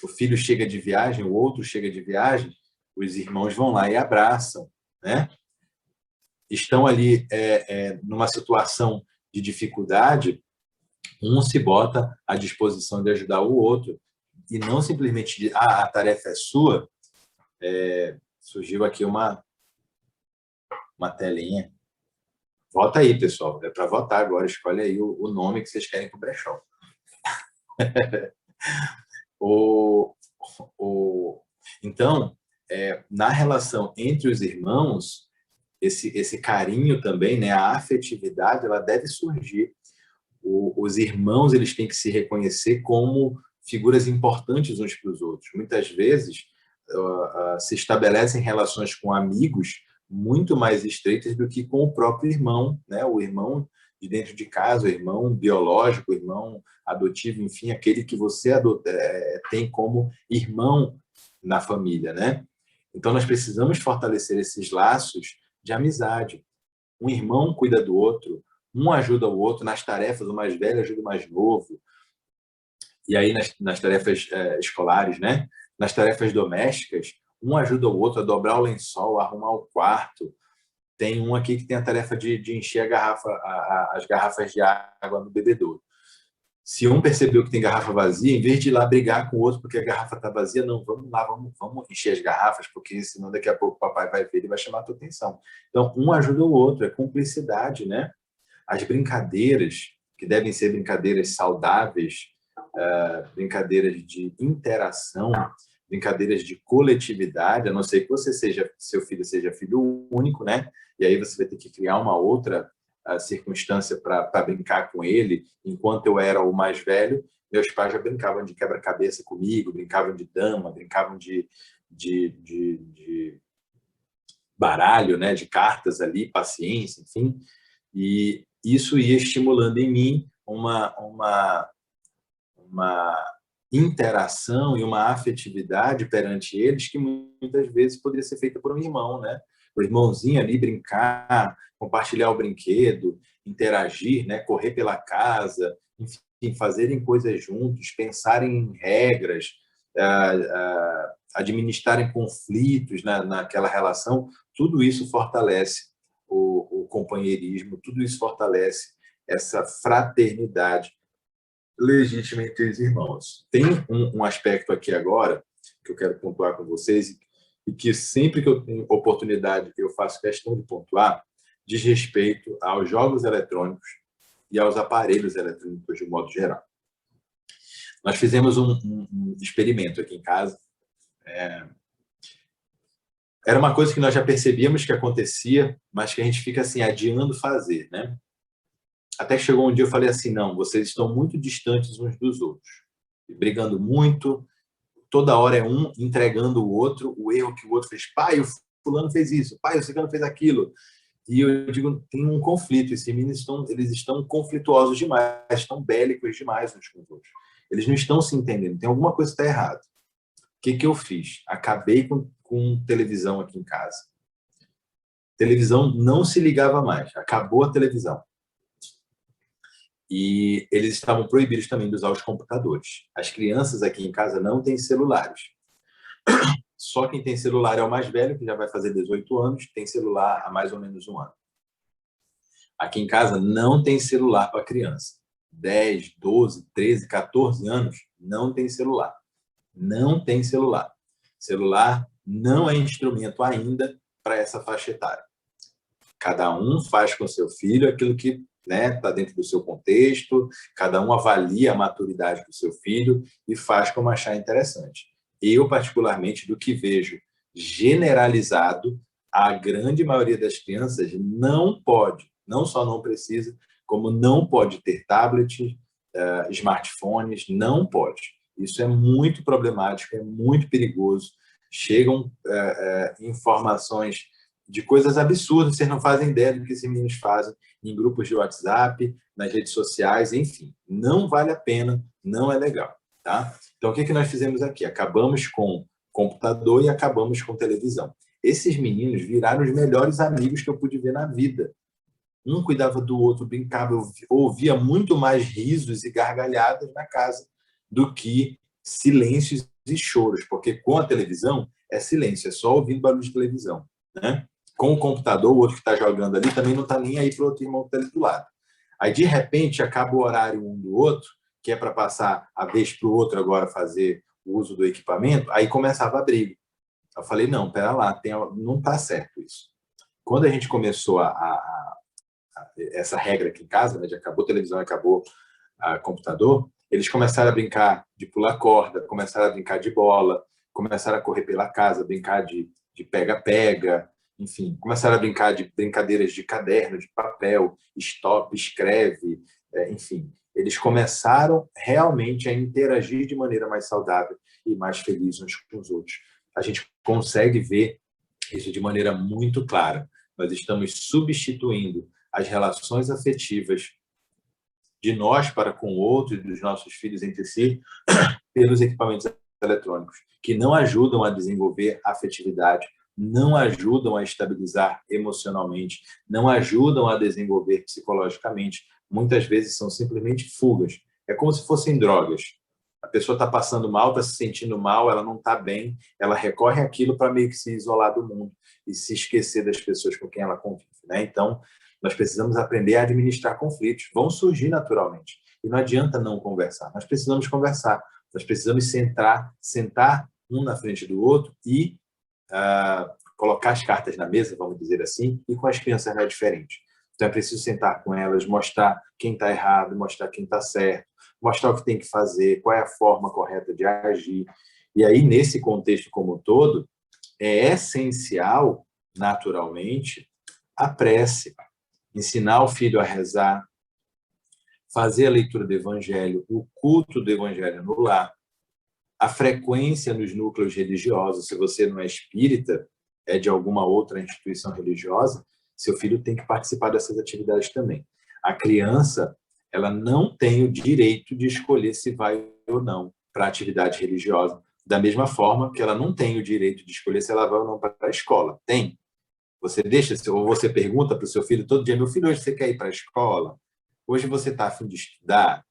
O filho chega de viagem, o outro chega de viagem, os irmãos vão lá e abraçam, né? Estão ali numa situação de dificuldade, um se bota à disposição de ajudar o outro e não simplesmente de, a tarefa é sua. Surgiu aqui uma telinha. Vota aí, pessoal. É para votar agora. Escolhe aí o nome que vocês querem para o brechó. Então, na relação entre os irmãos, esse carinho também, né? A afetividade, ela deve surgir. Os irmãos, eles têm que se reconhecer como figuras importantes uns para os outros. Muitas vezes se estabelecem relações com amigos muito mais estreitas do que com o próprio irmão, né? O irmão de dentro de casa, o irmão biológico, o irmão adotivo, enfim, aquele que você tem como irmão na família, né? Então, nós precisamos fortalecer esses laços de amizade. Um irmão cuida do outro, um ajuda o outro nas tarefas, o mais velho ajuda o mais novo. E aí, nas tarefas escolares, né? Nas tarefas domésticas, um ajuda o outro a dobrar o lençol, a arrumar o quarto. Tem um aqui que tem a tarefa de encher as garrafas de água no bebedouro. Se um percebeu que tem garrafa vazia, em vez de ir lá brigar com o outro porque a garrafa está vazia, não, vamos lá, vamos encher as garrafas, porque senão daqui a pouco o papai vai ver e vai chamar a tua atenção. Então, um ajuda o outro, é cumplicidade, né? As brincadeiras, que devem ser brincadeiras saudáveis, brincadeiras de interação, brincadeiras de coletividade, a não ser que seu filho seja filho único, né? E aí você vai ter que criar uma outra circunstância para brincar com ele. Enquanto eu era o mais velho, meus pais já brincavam de quebra-cabeça comigo, brincavam de dama, brincavam de baralho, né? De cartas ali, paciência, enfim. E isso ia estimulando em mim uma interação e uma afetividade perante eles que muitas vezes poderia ser feita por um irmão, né? O irmãozinho ali brincar, compartilhar o brinquedo, interagir, né? Correr pela casa, enfim, fazerem coisas juntos, pensarem em regras, administrarem conflitos naquela relação, tudo isso fortalece o companheirismo, tudo isso fortalece essa fraternidade legítima entre os irmãos. Tem um aspecto aqui agora que eu quero pontuar com vocês e que sempre que eu tenho oportunidade eu faço questão de pontuar, diz respeito aos jogos eletrônicos e aos aparelhos eletrônicos de modo geral. Nós fizemos um experimento aqui em casa. Era uma coisa que nós já percebíamos que acontecia, mas que a gente fica assim adiando fazer, né? Até que chegou um dia eu falei assim, não, vocês estão muito distantes uns dos outros, brigando muito, toda hora é um entregando o outro, o erro que o outro fez. Pai, o fulano fez isso, pai, o ciclano fez aquilo. E eu digo, tem um conflito, esses meninos eles estão conflituosos demais, estão bélicos demais uns com os outros. Eles não estão se entendendo, tem alguma coisa que está errada. O que eu fiz? Acabei com televisão aqui em casa. Televisão não se ligava mais, acabou a televisão. E eles estavam proibidos também de usar os computadores. As crianças aqui em casa não têm celulares. Só quem tem celular é o mais velho, que já vai fazer 18 anos, tem celular há mais ou menos um ano. Aqui em casa não tem celular para criança. 10, 12, 13, 14 anos, não tem celular. Não tem celular. Celular não é instrumento ainda para essa faixa etária. Cada um faz com seu filho aquilo que está dentro do seu contexto, cada um avalia a maturidade do seu filho e faz como achar interessante. Eu, particularmente, do que vejo generalizado, a grande maioria das crianças não pode, não só não precisa, como não pode ter tablet, smartphones, não pode. Isso é muito problemático, é muito perigoso. Chegam informações de coisas absurdas, vocês não fazem ideia do que esses meninos fazem em grupos de WhatsApp, nas redes sociais, enfim. Não vale a pena, não é legal. Tá? Então, o que nós fizemos aqui? Acabamos com computador e acabamos com televisão. Esses meninos viraram os melhores amigos que eu pude ver na vida. Um cuidava do outro, brincava, eu ouvia muito mais risos e gargalhadas na casa do que silêncios e choros, porque com a televisão é silêncio, é só ouvindo barulho de televisão, né? Com o computador, o outro que está jogando ali também não está nem aí para o outro irmão que está ali do lado. Aí, de repente, acaba o horário um do outro, que é para passar a vez para o outro agora fazer o uso do equipamento, aí começava a briga. Eu falei, não, pera lá, não está certo isso. Quando a gente começou essa regra aqui em casa, né, de acabou a televisão, acabou o computador, eles começaram a brincar de pular corda, começaram a brincar de bola, começaram a correr pela casa, brincar de pega-pega, enfim, começaram a brincar de brincadeiras de caderno, de papel, stop, escreve, enfim. Eles começaram realmente a interagir de maneira mais saudável e mais feliz uns com os outros. A gente consegue ver isso de maneira muito clara. Nós estamos substituindo as relações afetivas de nós para com o outro e dos nossos filhos entre si pelos equipamentos eletrônicos, que não ajudam a desenvolver afetividade, não ajudam a estabilizar emocionalmente, não ajudam a desenvolver psicologicamente. Muitas vezes são simplesmente fugas. É como se fossem drogas. A pessoa está passando mal, está se sentindo mal, ela não está bem, ela recorre àquilo para meio que se isolar do mundo e se esquecer das pessoas com quem ela convive, né? Então, nós precisamos aprender a administrar conflitos. Vão surgir naturalmente. E não adianta não conversar. Nós precisamos conversar. Nós precisamos sentar um na frente do outro e colocar as cartas na mesa, vamos dizer assim, e com as crianças não é diferente. Então é preciso sentar com elas, mostrar quem está errado, mostrar quem está certo, mostrar o que tem que fazer, qual é a forma correta de agir. E aí, nesse contexto como um todo, é essencial, naturalmente, a prece. Ensinar o filho a rezar, fazer a leitura do Evangelho, o culto do Evangelho no lar, a frequência nos núcleos religiosos. Se você não é espírita, é de alguma outra instituição religiosa, seu filho tem que participar dessas atividades também. A criança, ela não tem o direito de escolher se vai ou não para a atividade religiosa, da mesma forma que ela não tem o direito de escolher se ela vai ou não para a escola. Tem. Você deixa, ou você pergunta para o seu filho todo dia: meu filho, hoje você quer ir para a escola? Hoje você está a fim de estudar?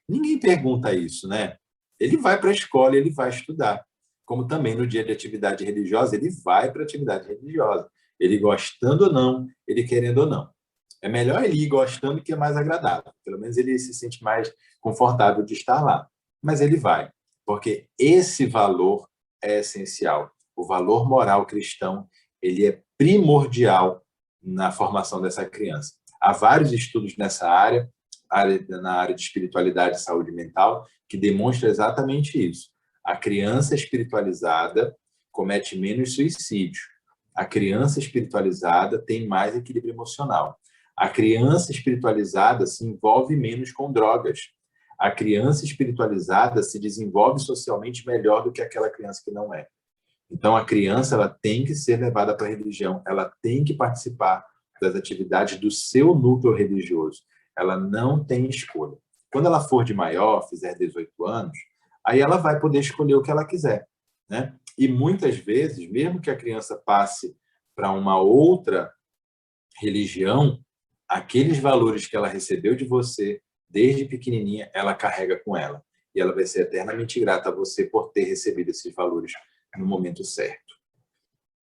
Ninguém pergunta isso, né? Ele vai para a escola e ele vai estudar. Como também no dia de atividade religiosa, ele vai para a atividade religiosa. Ele gostando ou não, ele querendo ou não. É melhor ele ir gostando, que é mais agradável. Pelo menos ele se sente mais confortável de estar lá. Mas ele vai, porque esse valor é essencial. O valor moral cristão, ele é primordial na formação dessa criança. Há vários estudos nessa área, na área de espiritualidade e saúde mental, que demonstra exatamente isso. A criança espiritualizada comete menos suicídio. A criança espiritualizada tem mais equilíbrio emocional. A criança espiritualizada se envolve menos com drogas. A criança espiritualizada se desenvolve socialmente melhor do que aquela criança que não é. Então, a criança, ela tem que ser levada para a religião, ela tem que participar das atividades do seu núcleo religioso. Ela não tem escolha. Quando ela for de maior, fizer 18 anos, aí ela vai poder escolher o que ela quiser, né? E muitas vezes, mesmo que a criança passe para uma outra religião, aqueles valores que ela recebeu de você desde pequenininha, ela carrega com ela. E ela vai ser eternamente grata a você por ter recebido esses valores no momento certo.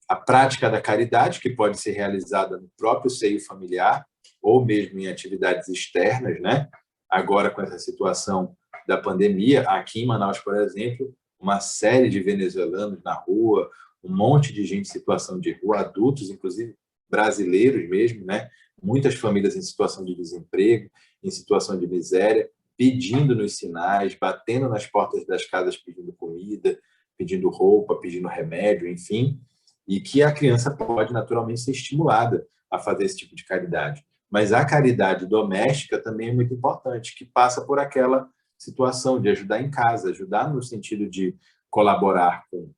A prática da caridade, que pode ser realizada no próprio seio familiar ou mesmo em atividades externas, né? Agora, com essa situação da pandemia, aqui em Manaus, por exemplo, uma série de venezuelanos na rua, um monte de gente em situação de rua, adultos, inclusive brasileiros mesmo, né? Muitas famílias em situação de desemprego, em situação de miséria, pedindo nos sinais, batendo nas portas das casas pedindo comida, pedindo roupa, pedindo remédio, enfim, e que a criança pode naturalmente ser estimulada a fazer esse tipo de caridade. Mas a caridade doméstica também é muito importante, que passa por aquela situação de ajudar em casa, ajudar no sentido de colaborar com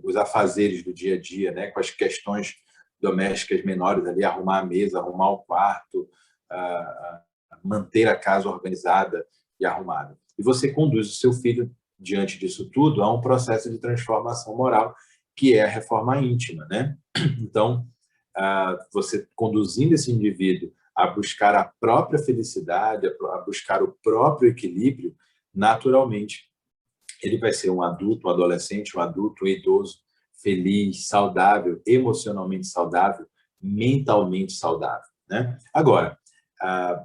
os afazeres do dia a dia, né, com as questões domésticas menores ali, arrumar a mesa, arrumar o quarto, manter a casa organizada e arrumada. E você conduz o seu filho, diante disso tudo, a um processo de transformação moral, que é a reforma íntima, né? Então, você conduzindo esse indivíduo a buscar a própria felicidade, a buscar o próprio equilíbrio, naturalmente, ele vai ser um adulto, um adolescente, um adulto, um idoso feliz, saudável, emocionalmente saudável, mentalmente saudável, né? Agora,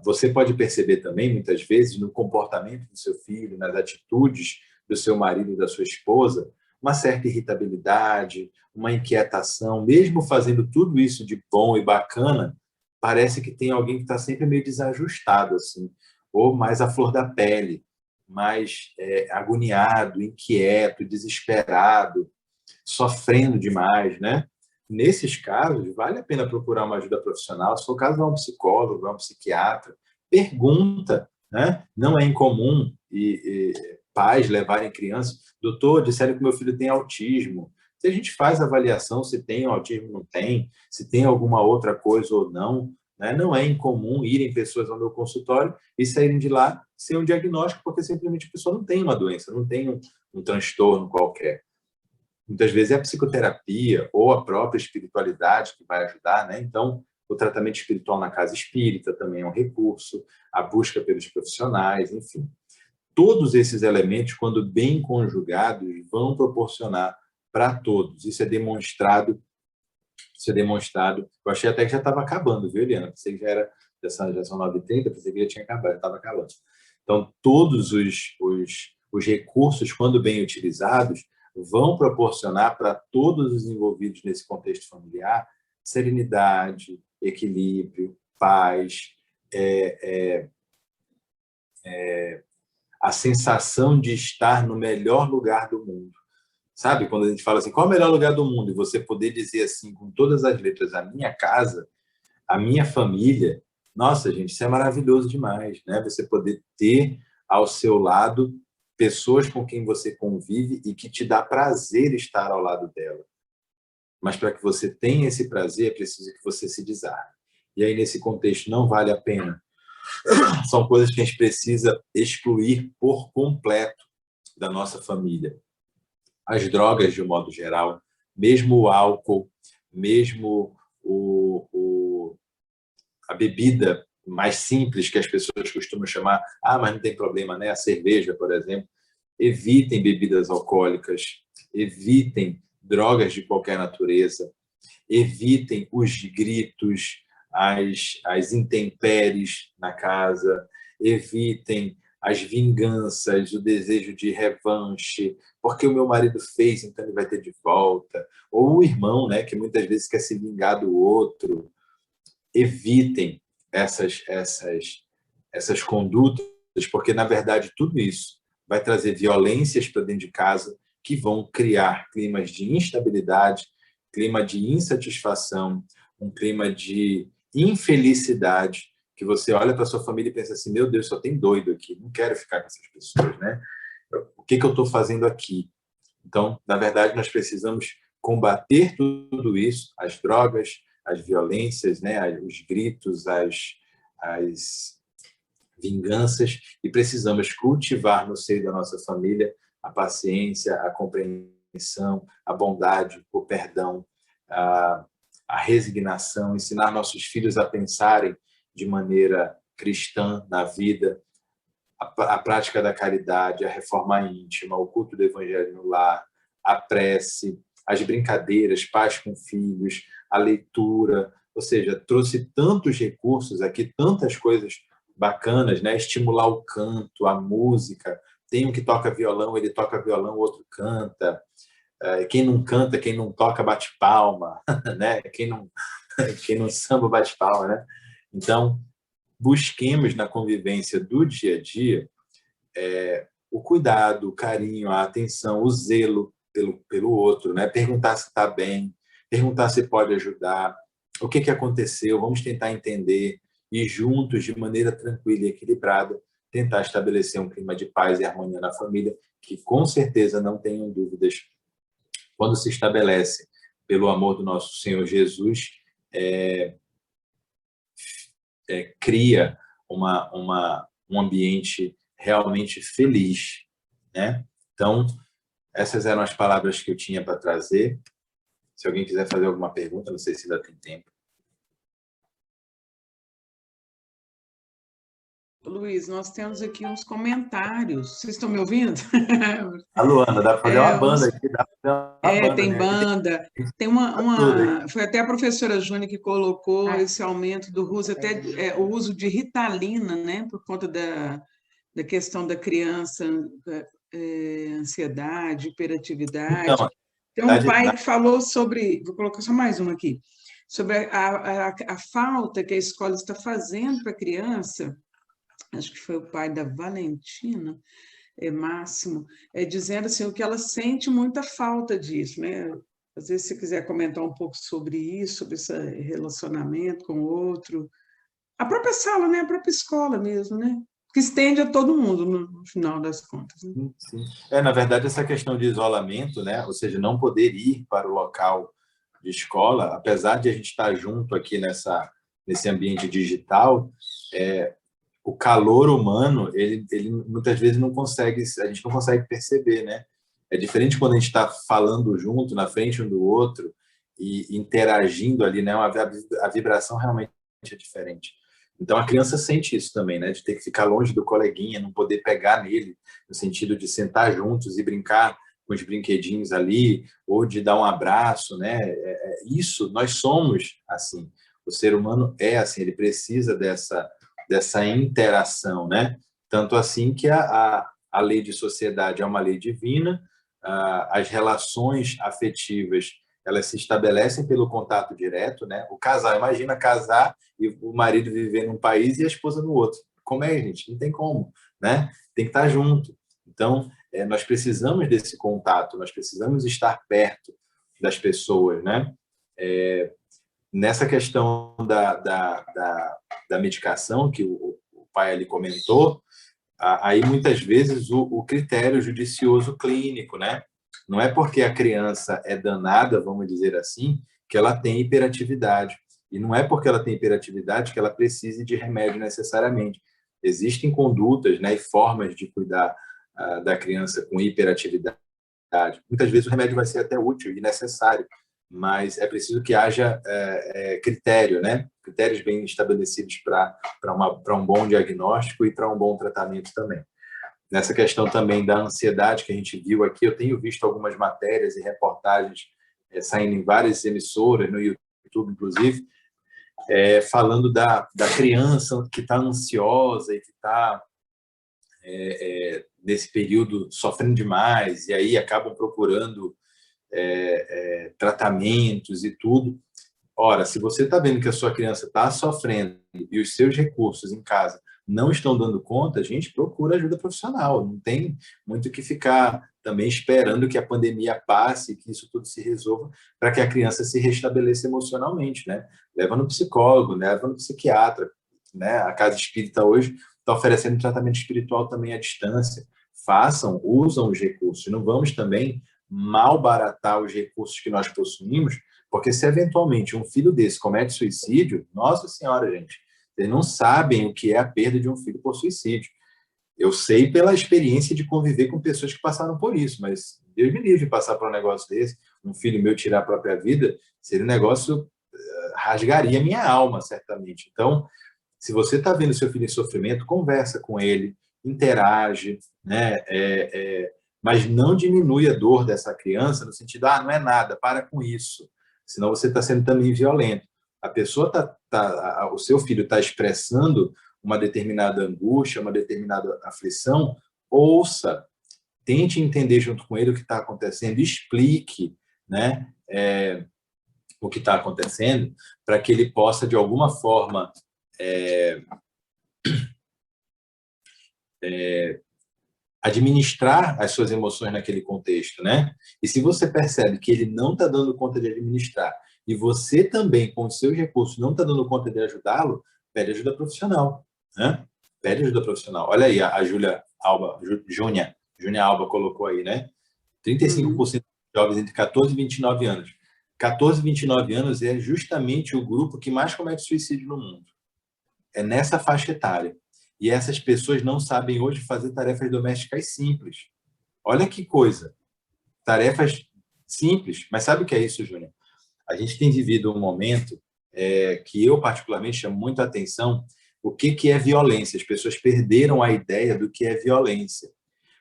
você pode perceber também, muitas vezes, no comportamento do seu filho, nas atitudes do seu marido e da sua esposa, uma certa irritabilidade, uma inquietação, mesmo fazendo tudo isso de bom e bacana, parece que tem alguém que está sempre meio desajustado, assim, ou mais à flor da pele, mais agoniado, inquieto, desesperado, sofrendo demais, né? nesses casos, vale a pena procurar uma ajuda profissional. Se for o caso, vá a um psicólogo, vá a um psiquiatra, pergunta, né? Não é incomum pais levarem crianças. Doutor, disseram que meu filho tem autismo. Se a gente faz a avaliação se tem autismo ou não tem, se tem alguma outra coisa ou não, né? Não é incomum irem pessoas ao meu consultório e saírem de lá sem um diagnóstico, porque simplesmente a pessoa não tem uma doença, não tem um transtorno qualquer. Muitas vezes é a psicoterapia ou a própria espiritualidade que vai ajudar, né? Então, o tratamento espiritual na casa espírita também é um recurso, a busca pelos profissionais, enfim. Todos esses elementos, quando bem conjugados, vão proporcionar para todos. Isso é demonstrado. Eu achei até que já estava acabando, viu, Eliana? Pensei que já são 9h30, pensei que já tinha acabado, já estava acabando. Então, todos os recursos, quando bem utilizados, vão proporcionar para todos os envolvidos nesse contexto familiar serenidade, equilíbrio, paz, a sensação de estar no melhor lugar do mundo. Sabe? Quando a gente fala assim, qual é o melhor lugar do mundo? E você poder dizer assim, com todas as letras, a minha casa, a minha família, nossa, gente, isso é maravilhoso demais, né? Você poder ter ao seu lado pessoas com quem você convive e que te dá prazer estar ao lado dela. Mas para que você tenha esse prazer, é preciso que você se desarme. E aí, nesse contexto, não vale a pena. São coisas que a gente precisa excluir por completo da nossa família. As drogas, de um modo geral, mesmo o álcool, mesmo a bebida mais simples que as pessoas costumam chamar, mas não tem problema, né? A cerveja, por exemplo. Evitem bebidas alcoólicas, evitem drogas de qualquer natureza, evitem os gritos, as intempéries na casa, evitem as vinganças, o desejo de revanche, porque o meu marido fez, então ele vai ter de volta. Ou o irmão, né, que muitas vezes quer se vingar do outro. Evitem essas condutas, porque, na verdade, tudo isso vai trazer violências para dentro de casa que vão criar climas de instabilidade, clima de insatisfação, um clima de infelicidade, que você olha para sua família e pensa assim, meu Deus, só tem doido aqui, não quero ficar com essas pessoas, né? O que eu estou fazendo aqui? Então, na verdade, nós precisamos combater tudo isso, as drogas, as violências, né? Os gritos, as vinganças, e precisamos cultivar no seio da nossa família a paciência, a compreensão, a bondade, o perdão, a resignação, ensinar nossos filhos a pensarem de maneira cristã na vida, a prática da caridade, a reforma íntima, o culto do evangelho no lar, a prece, as brincadeiras, pais com filhos, a leitura, ou seja, trouxe tantos recursos aqui, tantas coisas bacanas, né? Estimular o canto, a música. Tem um que toca violão, ele toca violão, o outro canta. Quem não canta, quem não toca, bate palma, né? Quem não samba, bate palma, né? Então, busquemos na convivência do dia a dia o cuidado, o carinho, a atenção, o zelo pelo outro, né? Perguntar se está bem, perguntar se pode ajudar, o que aconteceu, vamos tentar entender e juntos, de maneira tranquila e equilibrada, tentar estabelecer um clima de paz e harmonia na família, que com certeza, não tenham dúvidas, quando se estabelece pelo amor do nosso Senhor Jesus, cria um ambiente realmente feliz, né? Então, essas eram as palavras que eu tinha para trazer. Se alguém quiser fazer alguma pergunta, não sei se ainda tem tempo. Luiz, nós temos aqui uns comentários. Vocês estão me ouvindo? Alô, Ana, dá para fazer uma banda aqui? Dá para fazer uma banda, tem né? banda. Tem foi até a professora Júnia que colocou esse aumento do uso, até o uso de Ritalina, né? Por conta da questão da criança, ansiedade, hiperatividade. Então, tem um pai que falou sobre, vou colocar só mais uma aqui, sobre a falta que a escola está fazendo para a criança. Acho que foi o pai da Valentina, Máximo, dizendo assim, o que ela sente muita falta disso, né? Às vezes, se você quiser comentar um pouco sobre isso, sobre esse relacionamento com o outro, a própria sala, né? A própria escola mesmo, né? Que estende a todo mundo, no final das contas. Né? Sim. Na verdade, essa questão de isolamento, né? Ou seja, não poder ir para o local de escola, apesar de a gente estar junto aqui nesse ambiente digital, o calor humano, ele muitas vezes não consegue, a gente não consegue perceber, né? É diferente quando a gente está falando junto, na frente um do outro, e interagindo ali, né? A vibração realmente é diferente. Então, a criança sente isso também, né? De ter que ficar longe do coleguinha, não poder pegar nele, no sentido de sentar juntos e brincar com os brinquedinhos ali, ou de dar um abraço, né? Isso, nós somos assim. O ser humano é assim, ele precisa dessa interação, né? Tanto assim que a lei de sociedade é uma lei divina, as relações afetivas, elas se estabelecem pelo contato direto, né? O casal, imagina casar e o marido viver num país e a esposa no outro. Como é, gente? Não tem como, né? Tem que estar junto. Então, nós precisamos desse contato, nós precisamos estar perto das pessoas, né? Nessa questão da medicação que o pai ali comentou, aí muitas vezes o critério judicioso clínico, né? Não é porque a criança é danada, vamos dizer assim, que ela tem hiperatividade. E não é porque ela tem hiperatividade que ela precise de remédio necessariamente. Existem condutas, né, e formas de cuidar da criança com hiperatividade. Muitas vezes o remédio vai ser até útil e necessário, mas é preciso que haja critério, né? Critérios bem estabelecidos para um bom diagnóstico e para um bom tratamento também. Nessa questão também da ansiedade que a gente viu aqui, eu tenho visto algumas matérias e reportagens saindo em várias emissoras, no YouTube, inclusive, falando da criança que está ansiosa e que está, nesse período, sofrendo demais, e aí acabam procurando tratamentos e tudo. Ora, se você está vendo que a sua criança está sofrendo e os seus recursos em casa não estão dando conta, a gente procura ajuda profissional. Não tem muito que ficar também esperando que a pandemia passe, que isso tudo se resolva, para que a criança se restabeleça emocionalmente, né? Leva no psicólogo, leva no psiquiatra, né? A Casa Espírita hoje está oferecendo tratamento espiritual também à distância. Usam os recursos. Não vamos também malbaratar os recursos que nós possuímos, porque se eventualmente um filho desse comete suicídio, nossa senhora, gente, eles não sabem o que é a perda de um filho por suicídio. Eu sei pela experiência de conviver com pessoas que passaram por isso, mas Deus me livre de passar por um negócio desse, um filho meu tirar a própria vida, seria um negócio, rasgaria minha alma, certamente. Então, se você está vendo seu filho em sofrimento, conversa com ele, interage, né? Mas não diminui a dor dessa criança no sentido, não é nada, para com isso. Senão você está sendo também violento. A pessoa o seu filho está expressando uma determinada angústia, uma determinada aflição, ouça, tente entender junto com ele o que está acontecendo, explique, né, o que está acontecendo, para que ele possa, de alguma forma, administrar as suas emoções naquele contexto, né? E se você percebe que ele não está dando conta de administrar e você também, com os seus recursos, não está dando conta de ajudá-lo, pede ajuda profissional, né? Pede ajuda profissional. Olha aí, a Júlia Alba, Júnia Alba colocou aí, né? 35% de jovens entre 14 e 29 anos. 14 e 29 anos é justamente o grupo que mais comete suicídio no mundo. É nessa faixa etária. E essas pessoas não sabem hoje fazer tarefas domésticas simples. Olha que coisa. Tarefas simples. Mas sabe o que é isso, Júnior? A gente tem vivido um momento que eu, particularmente, chamo muito a atenção. O que é violência? As pessoas perderam a ideia do que é violência.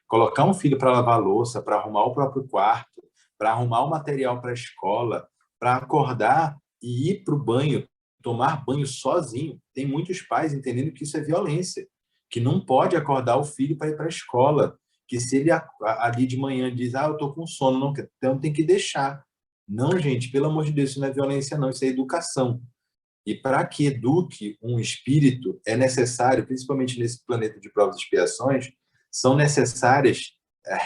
Colocar um filho para lavar a louça, para arrumar o próprio quarto, para arrumar o material para a escola, para acordar e ir para o banho, tomar banho sozinho. Tem muitos pais entendendo que isso é violência, que não pode acordar o filho para ir para a escola, que se ele ali de manhã diz, eu estou com sono, não, então tem que deixar. Não, gente, pelo amor de Deus, isso não é violência não, isso é educação. E para que eduque um espírito, é necessário, principalmente nesse planeta de provas e expiações, são necessárias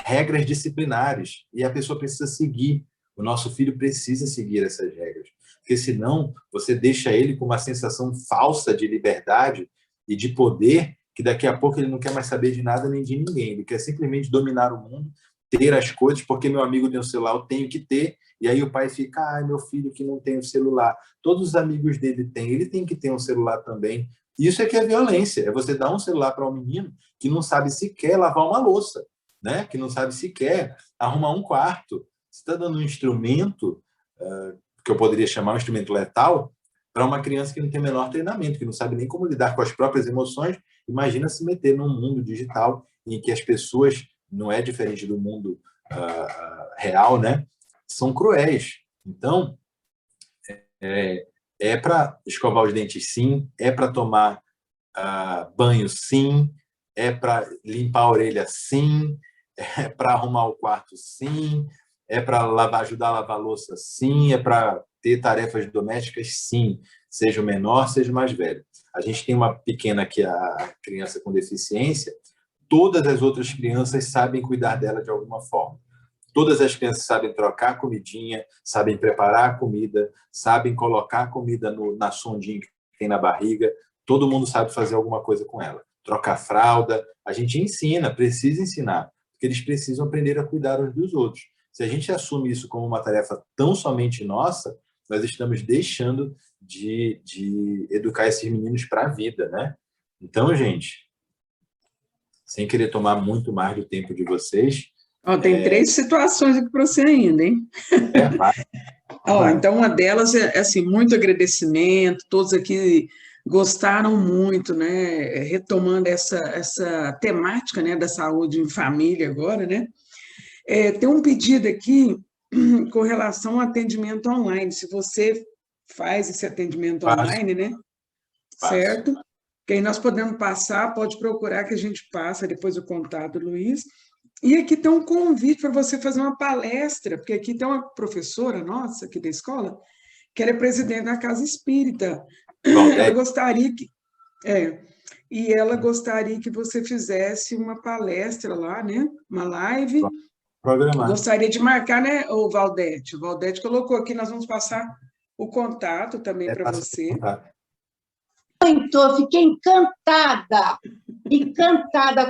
regras disciplinares, e a pessoa precisa seguir O nosso filho precisa seguir essas regras, porque senão você deixa ele com uma sensação falsa de liberdade e de poder, que daqui a pouco ele não quer mais saber de nada nem de ninguém. Ele quer simplesmente dominar o mundo, ter as coisas, porque meu amigo tem um celular, eu tenho que ter, e aí o pai fica, meu filho que não tem um celular, todos os amigos dele têm, ele tem que ter um celular também. Isso é que é violência, é você dar um celular para um menino que não sabe sequer lavar uma louça, né? Que não sabe sequer arrumar um quarto. Você está dando um instrumento, que eu poderia chamar um instrumento letal, para uma criança que não tem o menor treinamento, que não sabe nem como lidar com as próprias emoções. Imagina se meter num mundo digital em que as pessoas, não é diferente do mundo real, né? São cruéis. Então, é para escovar os dentes, sim, é para tomar banho, sim, é para limpar a orelha, sim, é para arrumar o quarto, sim, é para ajudar a lavar a louça, sim, é para ter tarefas domésticas, sim, seja o menor, seja o mais velho. A gente tem uma pequena que é a criança com deficiência, todas as outras crianças sabem cuidar dela de alguma forma. Todas as crianças sabem trocar a comidinha, sabem preparar a comida, sabem colocar a comida na sondinha que tem na barriga. Todo mundo sabe fazer alguma coisa com ela. Trocar fralda, a gente ensina, precisa ensinar, porque eles precisam aprender a cuidar uns dos outros. Se a gente assume isso como uma tarefa tão somente nossa, nós estamos deixando de educar esses meninos para a vida, né? Então, gente, sem querer tomar muito mais do tempo de vocês... Tem 3 situações aqui para você ainda, hein? Vai. Então, uma delas é assim, muito agradecimento, todos aqui gostaram muito, né? Retomando essa temática, né, da saúde em família agora, né? Tem um pedido aqui com relação ao atendimento online. Se você faz esse atendimento online, né? Certo? Que aí nós podemos passar, pode procurar que a gente passa depois o contato do Luiz. E aqui tem um convite para você fazer uma palestra, porque aqui tem uma professora nossa aqui da escola, que ela é presidente da Casa Espírita. Ela gostaria que... e ela gostaria que você fizesse uma palestra lá, né? Uma live. Programar. Gostaria de marcar, né, o Valdete? O Valdete colocou aqui, nós vamos passar o contato também para você. Eu fiquei encantada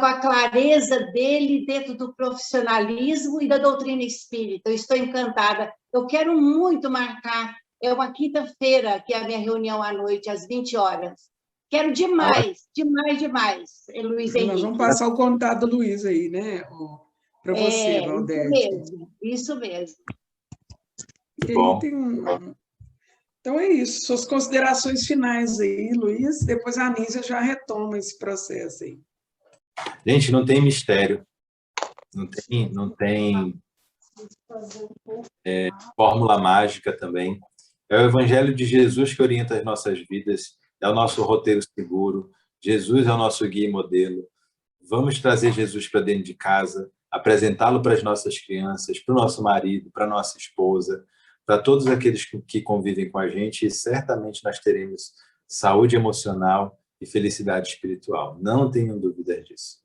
com a clareza dele dentro do profissionalismo e da doutrina espírita. Eu estou encantada. Eu quero muito marcar. É uma quinta-feira, que é a minha reunião à noite, às 20 horas. Quero demais, Luiz Henrique. Nós vamos passar o contato do Luiz aí, né, para você, Valdete. Isso mesmo. E aí tem Então é isso, suas considerações finais aí, Luiz, depois a Anísia já retoma esse processo aí. Gente, não tem mistério, não tem fórmula mágica também. É o Evangelho de Jesus que orienta as nossas vidas, é o nosso roteiro seguro, Jesus é o nosso guia e modelo. Vamos trazer Jesus para dentro de casa, apresentá-lo para as nossas crianças, para o nosso marido, para a nossa esposa, para todos aqueles que convivem com a gente, e certamente nós teremos saúde emocional e felicidade espiritual. Não tenham dúvidas disso.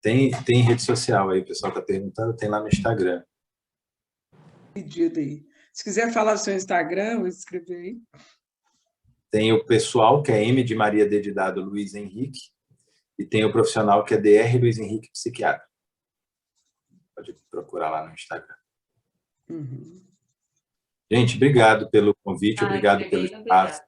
Tem rede social aí, o pessoal está perguntando, tem lá no Instagram. Pedido aí. Se quiser falar do seu Instagram, vou escrever aí. Tem o pessoal, que é M de Maria D de Dado Luiz Henrique, e tem o profissional, que é DR Luiz Henrique Psiquiatra. Pode procurar lá no Instagram. Uhum. Gente, obrigado pelo convite, obrigado pelo espaço.